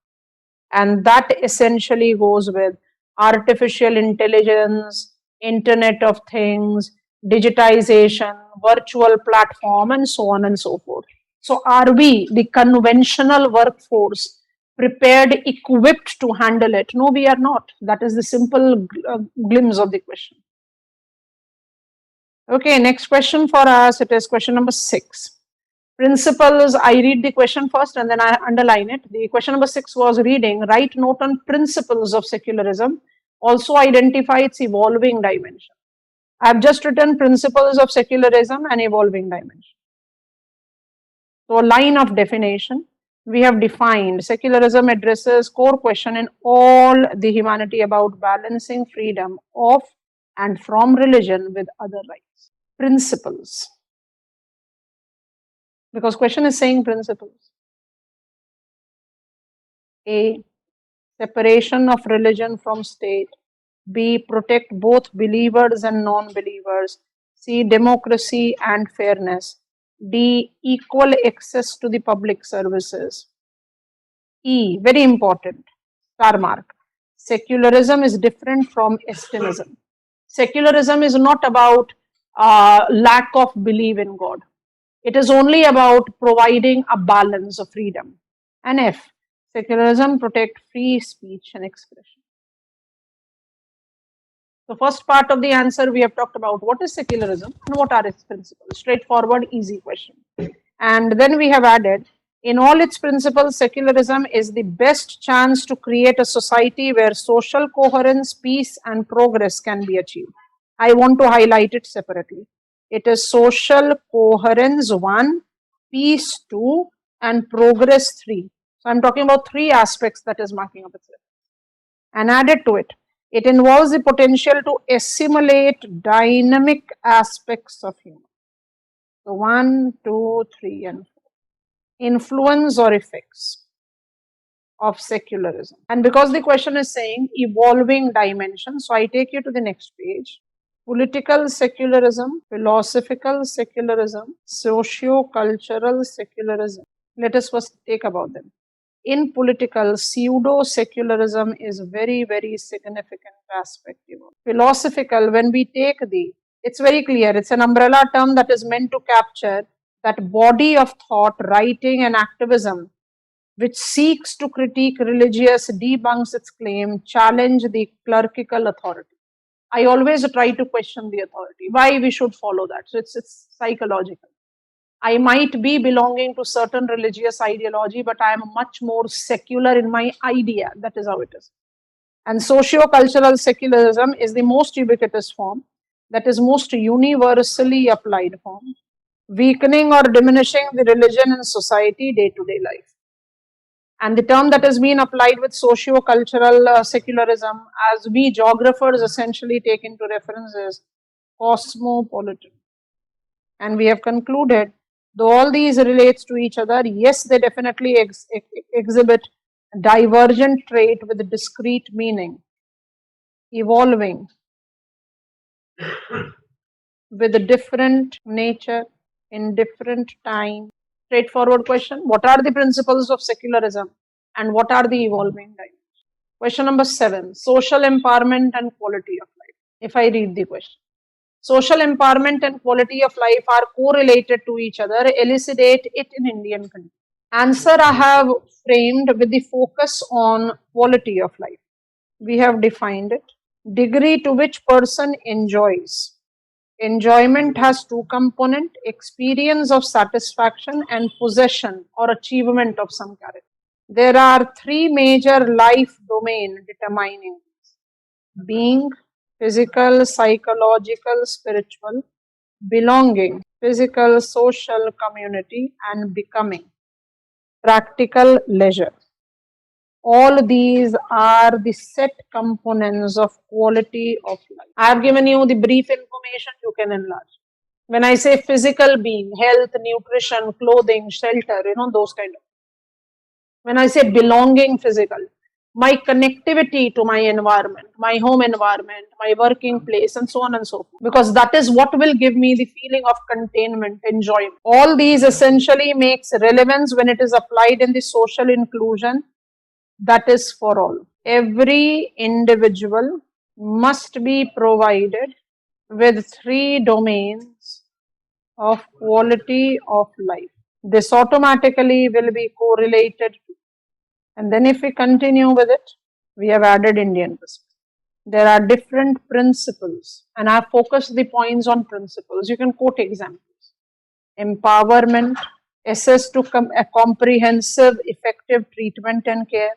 And that essentially goes with artificial intelligence, Internet of Things, digitization, virtual platform, and so on and so forth. So are we, the conventional workforce, prepared, equipped to handle it? No, we are not. That is the simple glimpse of the question. Okay, next question for us, it is question number 6. Principles, I read the question first and then I underline it. The question number 6 was reading, write note on principles of secularism, also identify its evolving dimension. I have just written principles of secularism and evolving dimension. So a line of definition, we have defined secularism addresses core question in all the humanity about balancing freedom of and from religion with other rights. Principles. Because question is saying principles. A, separation of religion from state. B, protect both believers and non-believers. C, democracy and fairness. D, equal access to the public services. E, very important, star mark. Secularism is different from Estinism. Secularism is not about lack of belief in God. It is only about providing a balance of freedom. And F, secularism protects free speech and expression. The first part of the answer we have talked about what is secularism and what are its principles. Straightforward, easy question. And then we have added, in all its principles, secularism is the best chance to create a society where social coherence, peace, and progress can be achieved. I want to highlight it separately. It is social coherence 1, peace 2, and progress 3. So I'm talking about three aspects that is marking up its relevance. And added to it, it involves the potential to assimilate dynamic aspects of human. So 1, 2, 3, and 4. Influence or effects of secularism. And because the question is saying evolving dimensions, so I take you to the next page. Political secularism, philosophical secularism, socio-cultural secularism. Let us first take about them. In political, pseudo-secularism is very, very significant aspect. Philosophical, when we take it's very clear, it's an umbrella term that is meant to capture that body of thought, writing and activism which seeks to critique religious, debunks its claim, challenge the clerical authority. I always try to question the authority, why we should follow that. So it's psychological. I might be belonging to certain religious ideology, but I am much more secular in my idea. That is how it is. And socio-cultural secularism is the most ubiquitous form, that is most universally applied form, weakening or diminishing the religion in society day-to-day life. And the term that has been applied with socio-cultural secularism, as we geographers essentially take into reference, is cosmopolitan. And we have concluded, though all these relates to each other, yes, they definitely exhibit divergent trait with a discrete meaning, evolving with a different nature in different time. Straightforward question, what are the principles of secularism and what are the evolving dimensions? Question number 7, social empowerment and quality of life. If I read the question, social empowerment and quality of life are correlated to each other. Elucidate it in Indian context. Answer I have framed with the focus on quality of life. We have defined it. Degree to which person enjoys. Enjoyment has two components, experience of satisfaction and possession or achievement of some character. There are three major life domains determining this: being, physical, psychological, spiritual; belonging, physical, social, community; and becoming, practical, leisure. All these are the set components of quality of life. I have given you the brief information, you can enlarge. When I say physical being, health, nutrition, clothing, shelter, those kind of. When I say belonging, physical, my connectivity to my environment, my home environment, my working place, and so on and so forth. Because that is what will give me the feeling of containment, enjoyment. All these essentially makes relevance when it is applied in the social inclusion, that is for all. Every individual must be provided with three domains of quality of life. This automatically will be correlated to. And then if we continue with it, we have added Indian perspective. There are different principles, and I have focused the points on principles. You can quote examples. Empowerment, access to a comprehensive, effective treatment and care,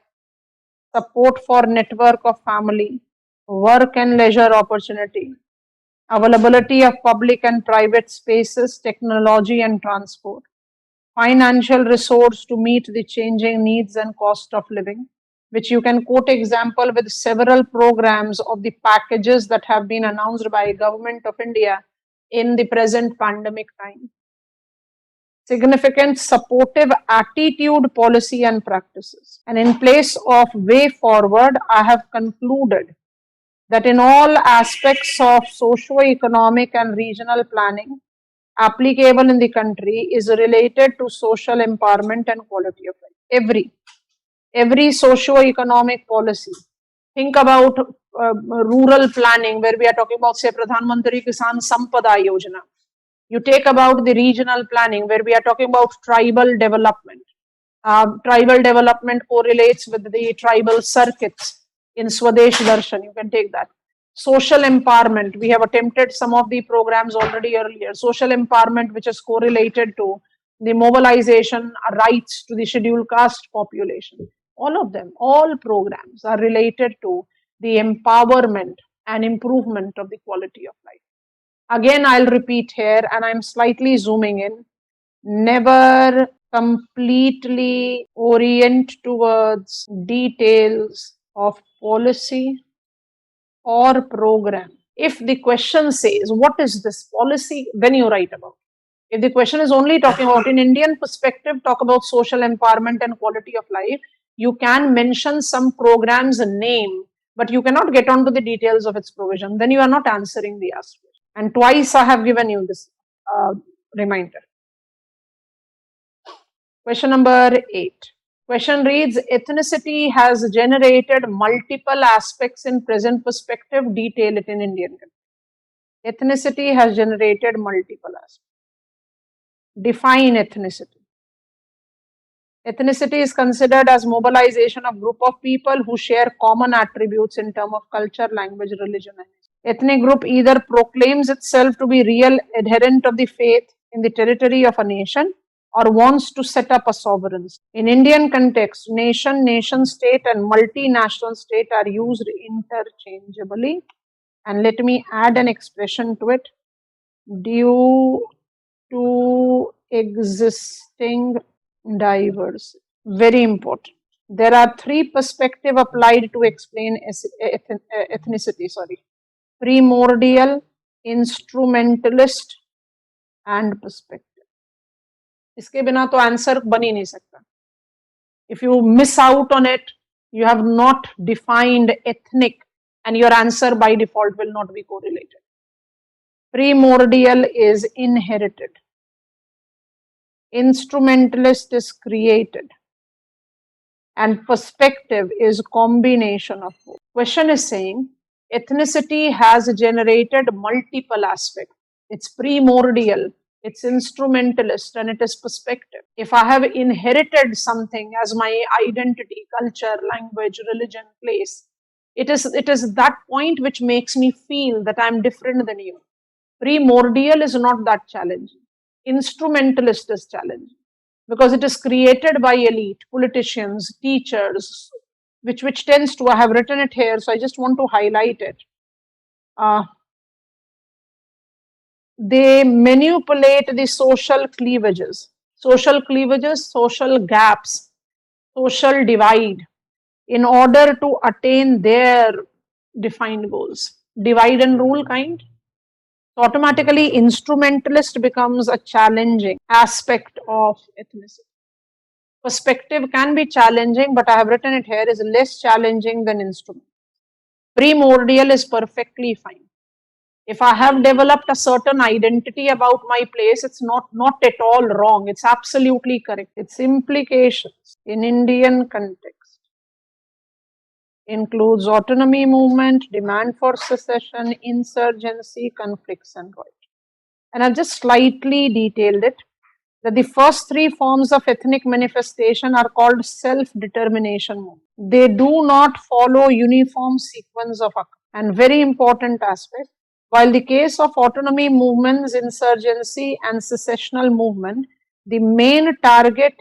support for network of family, work and leisure opportunity, availability of public and private spaces, technology and transport, financial resource to meet the changing needs and cost of living, which you can quote example with several programs of the packages that have been announced by Government of India in the present pandemic time. Significant supportive attitude, policy and practices. And in place of way forward, I have concluded that in all aspects of socio-economic and regional planning applicable in the country is related to social empowerment and quality of life. Every socio-economic policy. Think about rural planning, where we are talking about, say, Pradhan Mantri Kisan Sampada Yojana. You take about the regional planning, where we are talking about tribal development. Tribal development correlates with the tribal circuits in Swadesh Darshan. You can take that. Social empowerment, we have attempted some of the programs already earlier. Social empowerment, which is correlated to the mobilization rights to the scheduled caste population. All of them, all programs are related to the empowerment and improvement of the quality of life. Again, I'll repeat here, and I'm slightly zooming in. Never completely orient towards details of policy or program. If the question says, what is this policy? Then you write about it. If the question is only talking about, in Indian perspective, talk about social empowerment and quality of life, you can mention some program's name, but you cannot get onto the details of its provision. Then you are not answering the asked question. And twice I have given you this reminder. Question number 8. Question reads, ethnicity has generated multiple aspects in present perspective. Detail it in Indian context. Ethnicity has generated multiple aspects. Define ethnicity. Ethnicity is considered as mobilization of group of people who share common attributes in terms of culture, language, religion, and ethnic group either proclaims itself to be real adherent of the faith in the territory of a nation or wants to set up a sovereignty. In Indian context, nation, nation state and multinational state are used interchangeably. And let me add an expression to it. Due to existing diversity. Very important. There are 3 perspectives applied to explain ethnicity. Primordial, instrumentalist and perspective. इसके बिना तो answer बन ही नहीं सकता. If you miss out on it, you have not defined ethnic and your answer by default will not be correlated. Primordial is inherited. Instrumentalist is created. And perspective is combination of both. Question is saying ethnicity has generated multiple aspects. It's primordial, it's instrumentalist, and it is perspective. If I have inherited something as my identity, culture, language, religion, place, it is that point which makes me feel that I'm different than you. Primordial is not that challenging. Instrumentalist is challenging because it is created by elite, politicians, teachers, which tends to, I have written it here, so I just want to highlight it. They manipulate the social cleavages, social gaps, social divide in order to attain their defined goals. Divide and rule kind. So automatically, instrumentalist becomes a challenging aspect of ethnicity. Perspective can be challenging, but I have written it here, is less challenging than instrument. Primordial is perfectly fine. If I have developed a certain identity about my place, it's not at all wrong. It's absolutely correct. Its implications in Indian context includes autonomy movement, demand for secession, insurgency, conflicts, and riot. And I've just slightly detailed it, that the first 3 forms of ethnic manifestation are called self-determination movement. They do not follow uniform sequence of occurrence. And very important aspect, while the case of autonomy movements, insurgency, and secessional movement, the main target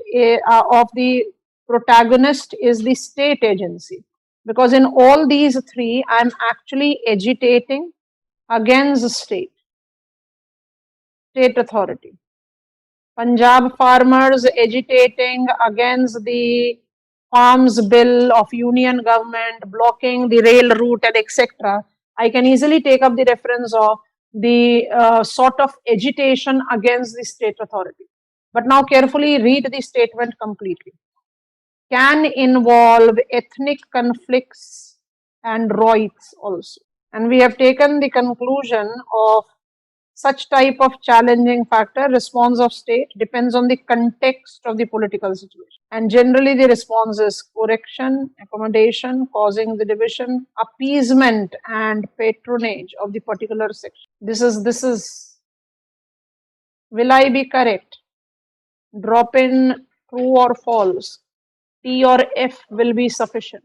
of the protagonist is the state agency. Because in all these 3, I am actually agitating against the state authority. Punjab farmers agitating against the Farms Bill of Union government, blocking the rail route and etc. I can easily take up the reference of the sort of agitation against the state authority. But now carefully read the statement completely. Can involve ethnic conflicts and riots also. And we have taken the conclusion of such type of challenging factor, response of state depends on the context of the political situation. And generally the response is correction, accommodation, causing the division, appeasement and patronage of the particular section. This is, will I be correct? Drop in true or false. T or F will be sufficient.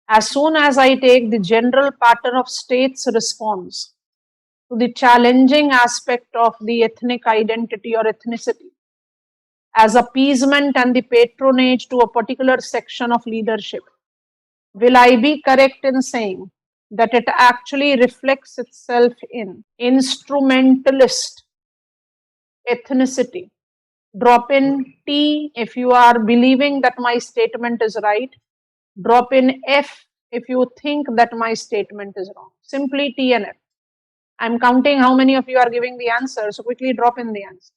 As soon as I take the general pattern of state's response to the challenging aspect of the ethnic identity or ethnicity as appeasement and the patronage to a particular section of leadership, will I be correct in saying that it actually reflects itself in instrumentalist ethnicity Drop in T if you are believing that my statement is right. Drop in F if you think that my statement is wrong. Simply T and F. I'm counting how many of you are giving the answer, so quickly drop in the answer.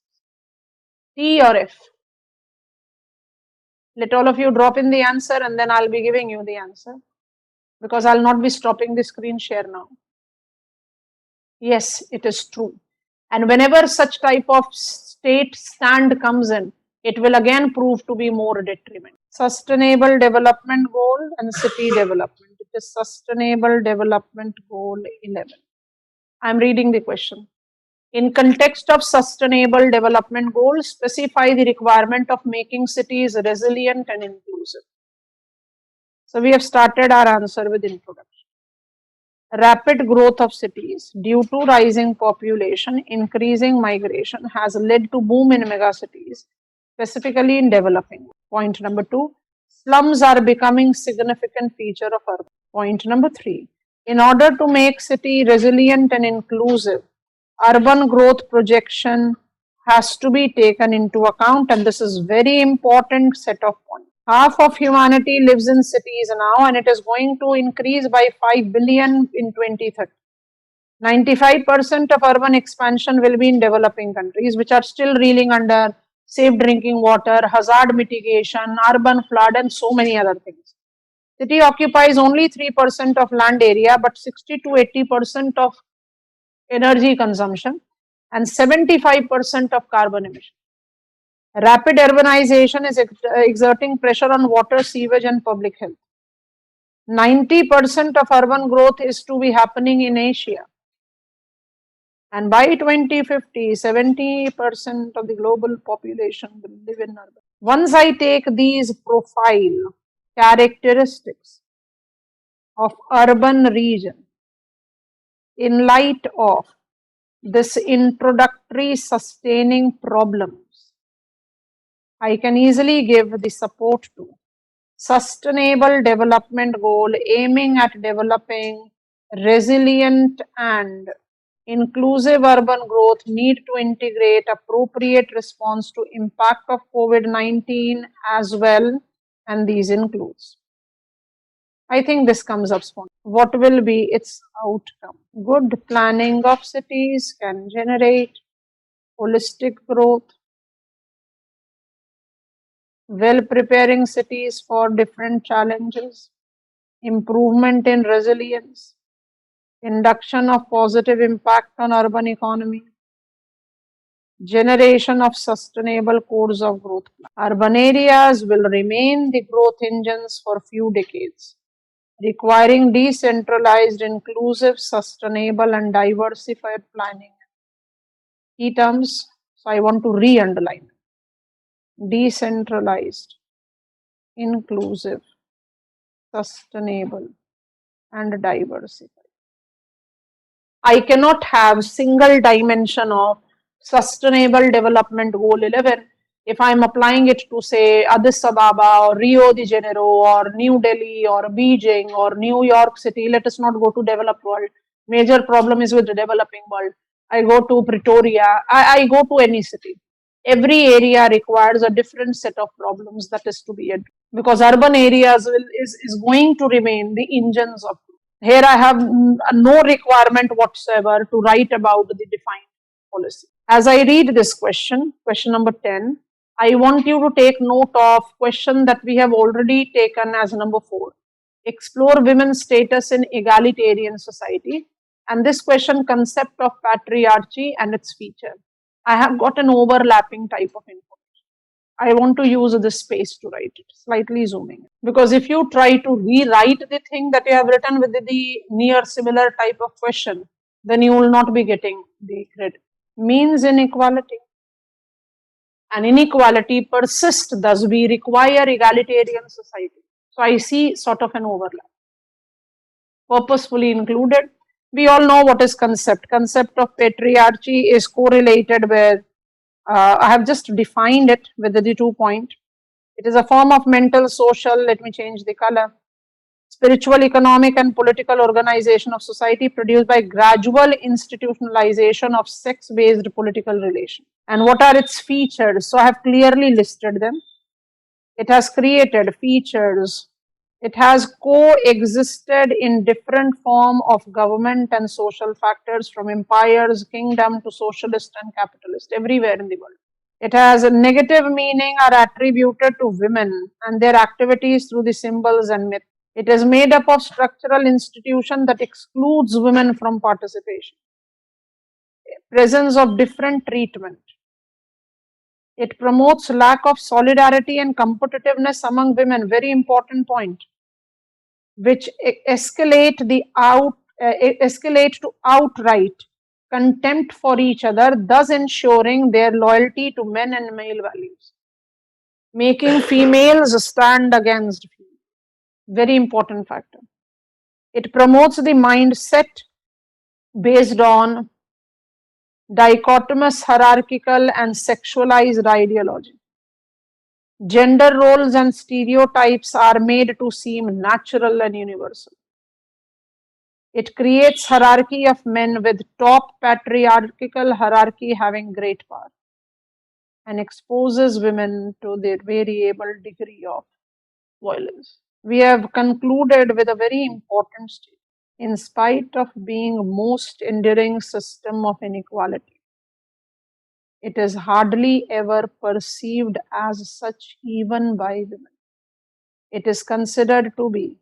T or F. Let all of you drop in the answer and then I'll be giving you the answer, because I'll not be stopping the screen share now. Yes, it is true. And whenever such type of state stand comes in, it will again prove to be more detrimental. Sustainable Development Goal and City Development. It is Sustainable Development Goal 11. I'm reading the question. In context of Sustainable Development Goals, specify the requirement of making cities resilient and inclusive. So we have started our answer with introduction. Rapid growth of cities due to rising population, increasing migration has led to boom in megacities, specifically in developing. Point number 2, slums are becoming significant feature of urban. Point number 3, in order to make city resilient and inclusive, urban growth projection has to be taken into account, and this is very important set of points. Half of humanity lives in cities now, and it is going to increase by 5 billion in 2030. 95% of urban expansion will be in developing countries, which are still reeling under safe drinking water, hazard mitigation, urban flood, and so many other things. City occupies only 3% of land area, but 60 to 80% of energy consumption and 75% of carbon emission. Rapid urbanization is exerting pressure on water, sewage, and public health. 90% of urban growth is to be happening in Asia. And by 2050, 70% of the global population will live in urban. Once I take these profile characteristics of urban region in light of this introductory sustaining problems, I can easily give the support to Sustainable Development Goal aiming at developing resilient and inclusive urban growth need to integrate appropriate response to impact of COVID-19 as well, and these includes. I think this comes up spontaneously. What will be its outcome? Good planning of cities can generate holistic growth, well preparing cities for different challenges, improvement in resilience, induction of positive impact on urban economy, generation of sustainable codes of growth. Urban areas will remain the growth engines for few decades, requiring decentralized, inclusive, sustainable, and diversified planning. Key terms, so I want to re-underline. Decentralized, inclusive, sustainable, and diversified. I cannot have single dimension of Sustainable Development Goal 11 if I am applying it to, say, Addis Ababa or Rio de Janeiro or New Delhi or Beijing or New York City. Let us not go to developed world. Major problem is with the developing world. I go to Pretoria. I go to any city. Every area requires a different set of problems that is to be addressed, because urban areas is going to remain the engines of growth. Here I have no requirement whatsoever to write about the defined policy. As I read this question number 10, I want you to take note of question that we have already taken as number 4. Explore women's status in egalitarian society. And this question, concept of patriarchy and its feature. I have got an overlapping type of information. I want to use this space to write it, slightly zooming. Because if you try to rewrite the thing that you have written with the near similar type of question, then you will not be getting the credit. Means inequality. And inequality persists, thus we require egalitarian society. So I see sort of an overlap. Purposefully included. We all know what is concept. Concept of patriarchy is correlated with, I have just defined it with the 2 point. It is a form of mental, social, let me change the color, spiritual, economic, and political organization of society produced by gradual institutionalization of sex-based political relation. And what are its features? So I have clearly listed them. It has created features. It has coexisted in different form of government and social factors, from empires, kingdom to socialist and capitalist, everywhere in the world. It has a negative meaning are attributed to women and their activities through the symbols and myth. It is made up of structural institution that excludes women from participation. Presence of different treatment. It promotes lack of solidarity and competitiveness among women, very important point, which escalate to outright contempt for each other, thus ensuring their loyalty to men and male values, making females stand against females. Very important factor. It promotes the mindset based on dichotomous, hierarchical, and sexualized ideology. Gender roles and stereotypes are made to seem natural and universal. It creates hierarchy of men, with top patriarchal hierarchy having great power, and exposes women to their variable degree of violence. We have concluded with a very important statement. In spite of being most enduring system of inequality, it is hardly ever perceived as such even by women. It is considered to be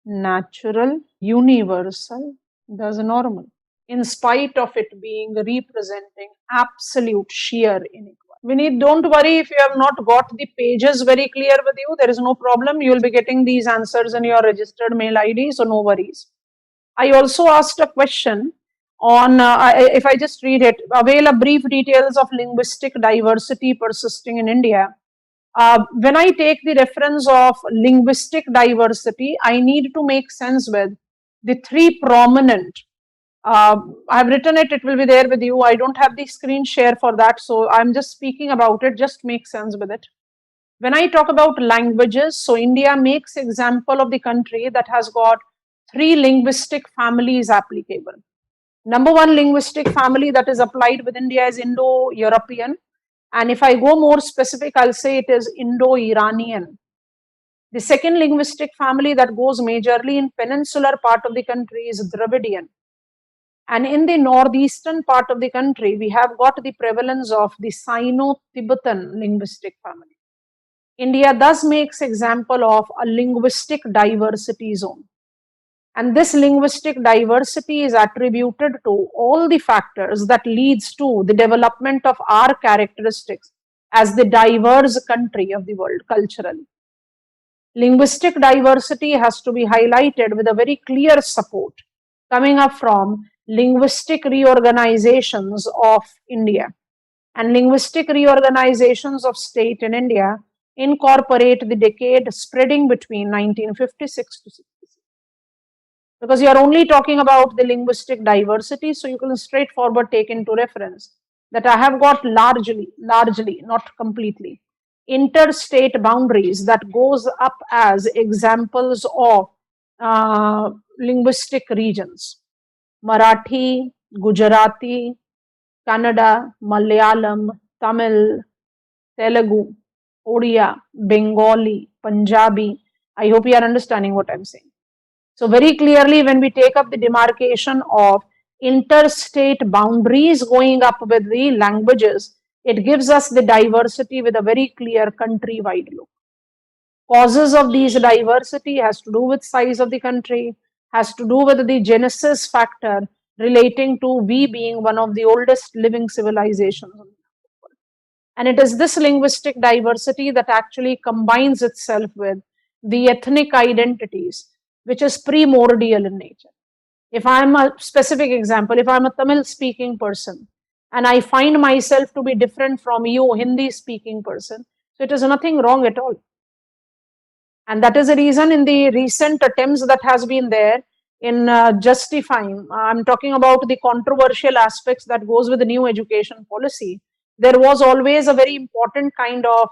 natural, universal, thus normal, in spite of it being representing absolute sheer inequality. Vineet, don't worry if you have not got the pages very clear with you. There is no problem. You will be getting these answers in your registered mail ID, so no worries. I also asked a question on, if I just read it, avail a brief details of linguistic diversity persisting in India. When I take the reference of linguistic diversity, I need to make sense with the three prominent. I've written it, it will be there with you. I don't have the screen share for that, so I'm just speaking about it, just make sense with it. When I talk about languages, so India makes example of the country that has got three linguistic families applicable. Number one linguistic family that is applied with India is Indo-European. And if I go more specific, I'll say it is Indo-Iranian. The second linguistic family that goes majorly in peninsular part of the country is Dravidian. And in the northeastern part of the country, we have got the prevalence of the Sino-Tibetan linguistic family. India thus makes example of a linguistic diversity zone. And this linguistic diversity is attributed to all the factors that leads to the development of our characteristics as the diverse country of the world culturally. Linguistic diversity has to be highlighted with a very clear support coming up from linguistic reorganizations of India. And linguistic reorganizations of state in India incorporate the decade spreading between 1956 to 66. Because you are only talking about the linguistic diversity, so you can straightforward take into reference that I have got largely, not completely, interstate boundaries that goes up as examples of linguistic regions. Marathi, Gujarati, Kannada, Malayalam, Tamil, Telugu, Odia, Bengali, Punjabi. I hope you are understanding what I'm saying. So very clearly, when we take up the demarcation of interstate boundaries going up with the languages, it gives us the diversity with a very clear country-wide look. Causes of these diversity has to do with size of the country, has to do with the genesis factor relating to we being one of the oldest living civilizations. And it is this linguistic diversity that actually combines itself with the ethnic identities, which is primordial in nature. If I'm a specific example, if I'm a Tamil speaking person and I find myself to be different from you, Hindi speaking person, so it is nothing wrong at all. And that is the reason in the recent attempts that has been there in justifying, I'm talking about the controversial aspects that goes with the new education policy. There was always a very important kind of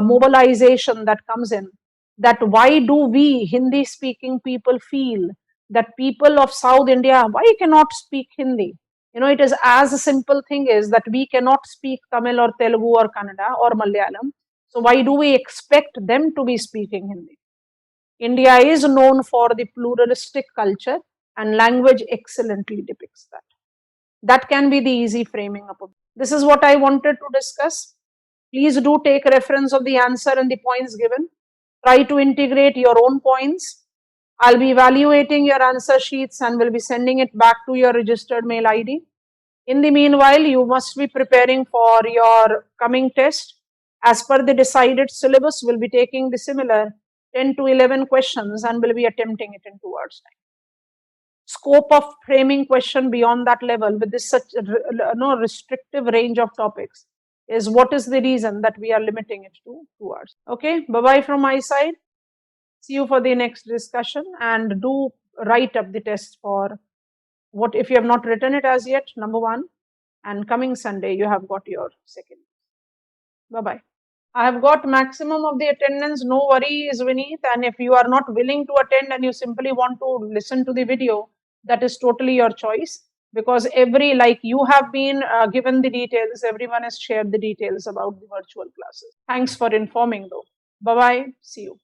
mobilization that comes in, that why do we Hindi speaking people feel that people of South India, why cannot speak Hindi? It is as a simple thing is that we cannot speak Tamil or Telugu or Kannada or Malayalam. So why do we expect them to be speaking Hindi? India is known for the pluralistic culture, and language excellently depicts that. That can be the easy framing up of. This is what I wanted to discuss. Please do take reference of the answer and the points given. Try to integrate your own points. I'll be evaluating your answer sheets and will be sending it back to your registered mail ID. In the meanwhile, you must be preparing for your coming test. As per the decided syllabus, we'll be taking the similar 10 to 11 questions and will be attempting it in 2 hours' time. Scope of framing question beyond that level with this such restrictive range of topics is what is the reason that we are limiting it to 2 hours. Okay, bye-bye from my side. See you for the next discussion, and do write up the test for what if you have not written it as yet, number 1, and coming Sunday you have got your second. Bye-bye. I have got maximum of the attendance, no worries, Vineet, and if you are not willing to attend and you simply want to listen to the video, that is totally your choice, because like you have been given the details, everyone has shared the details about the virtual classes. Thanks for informing though. Bye-bye, see you.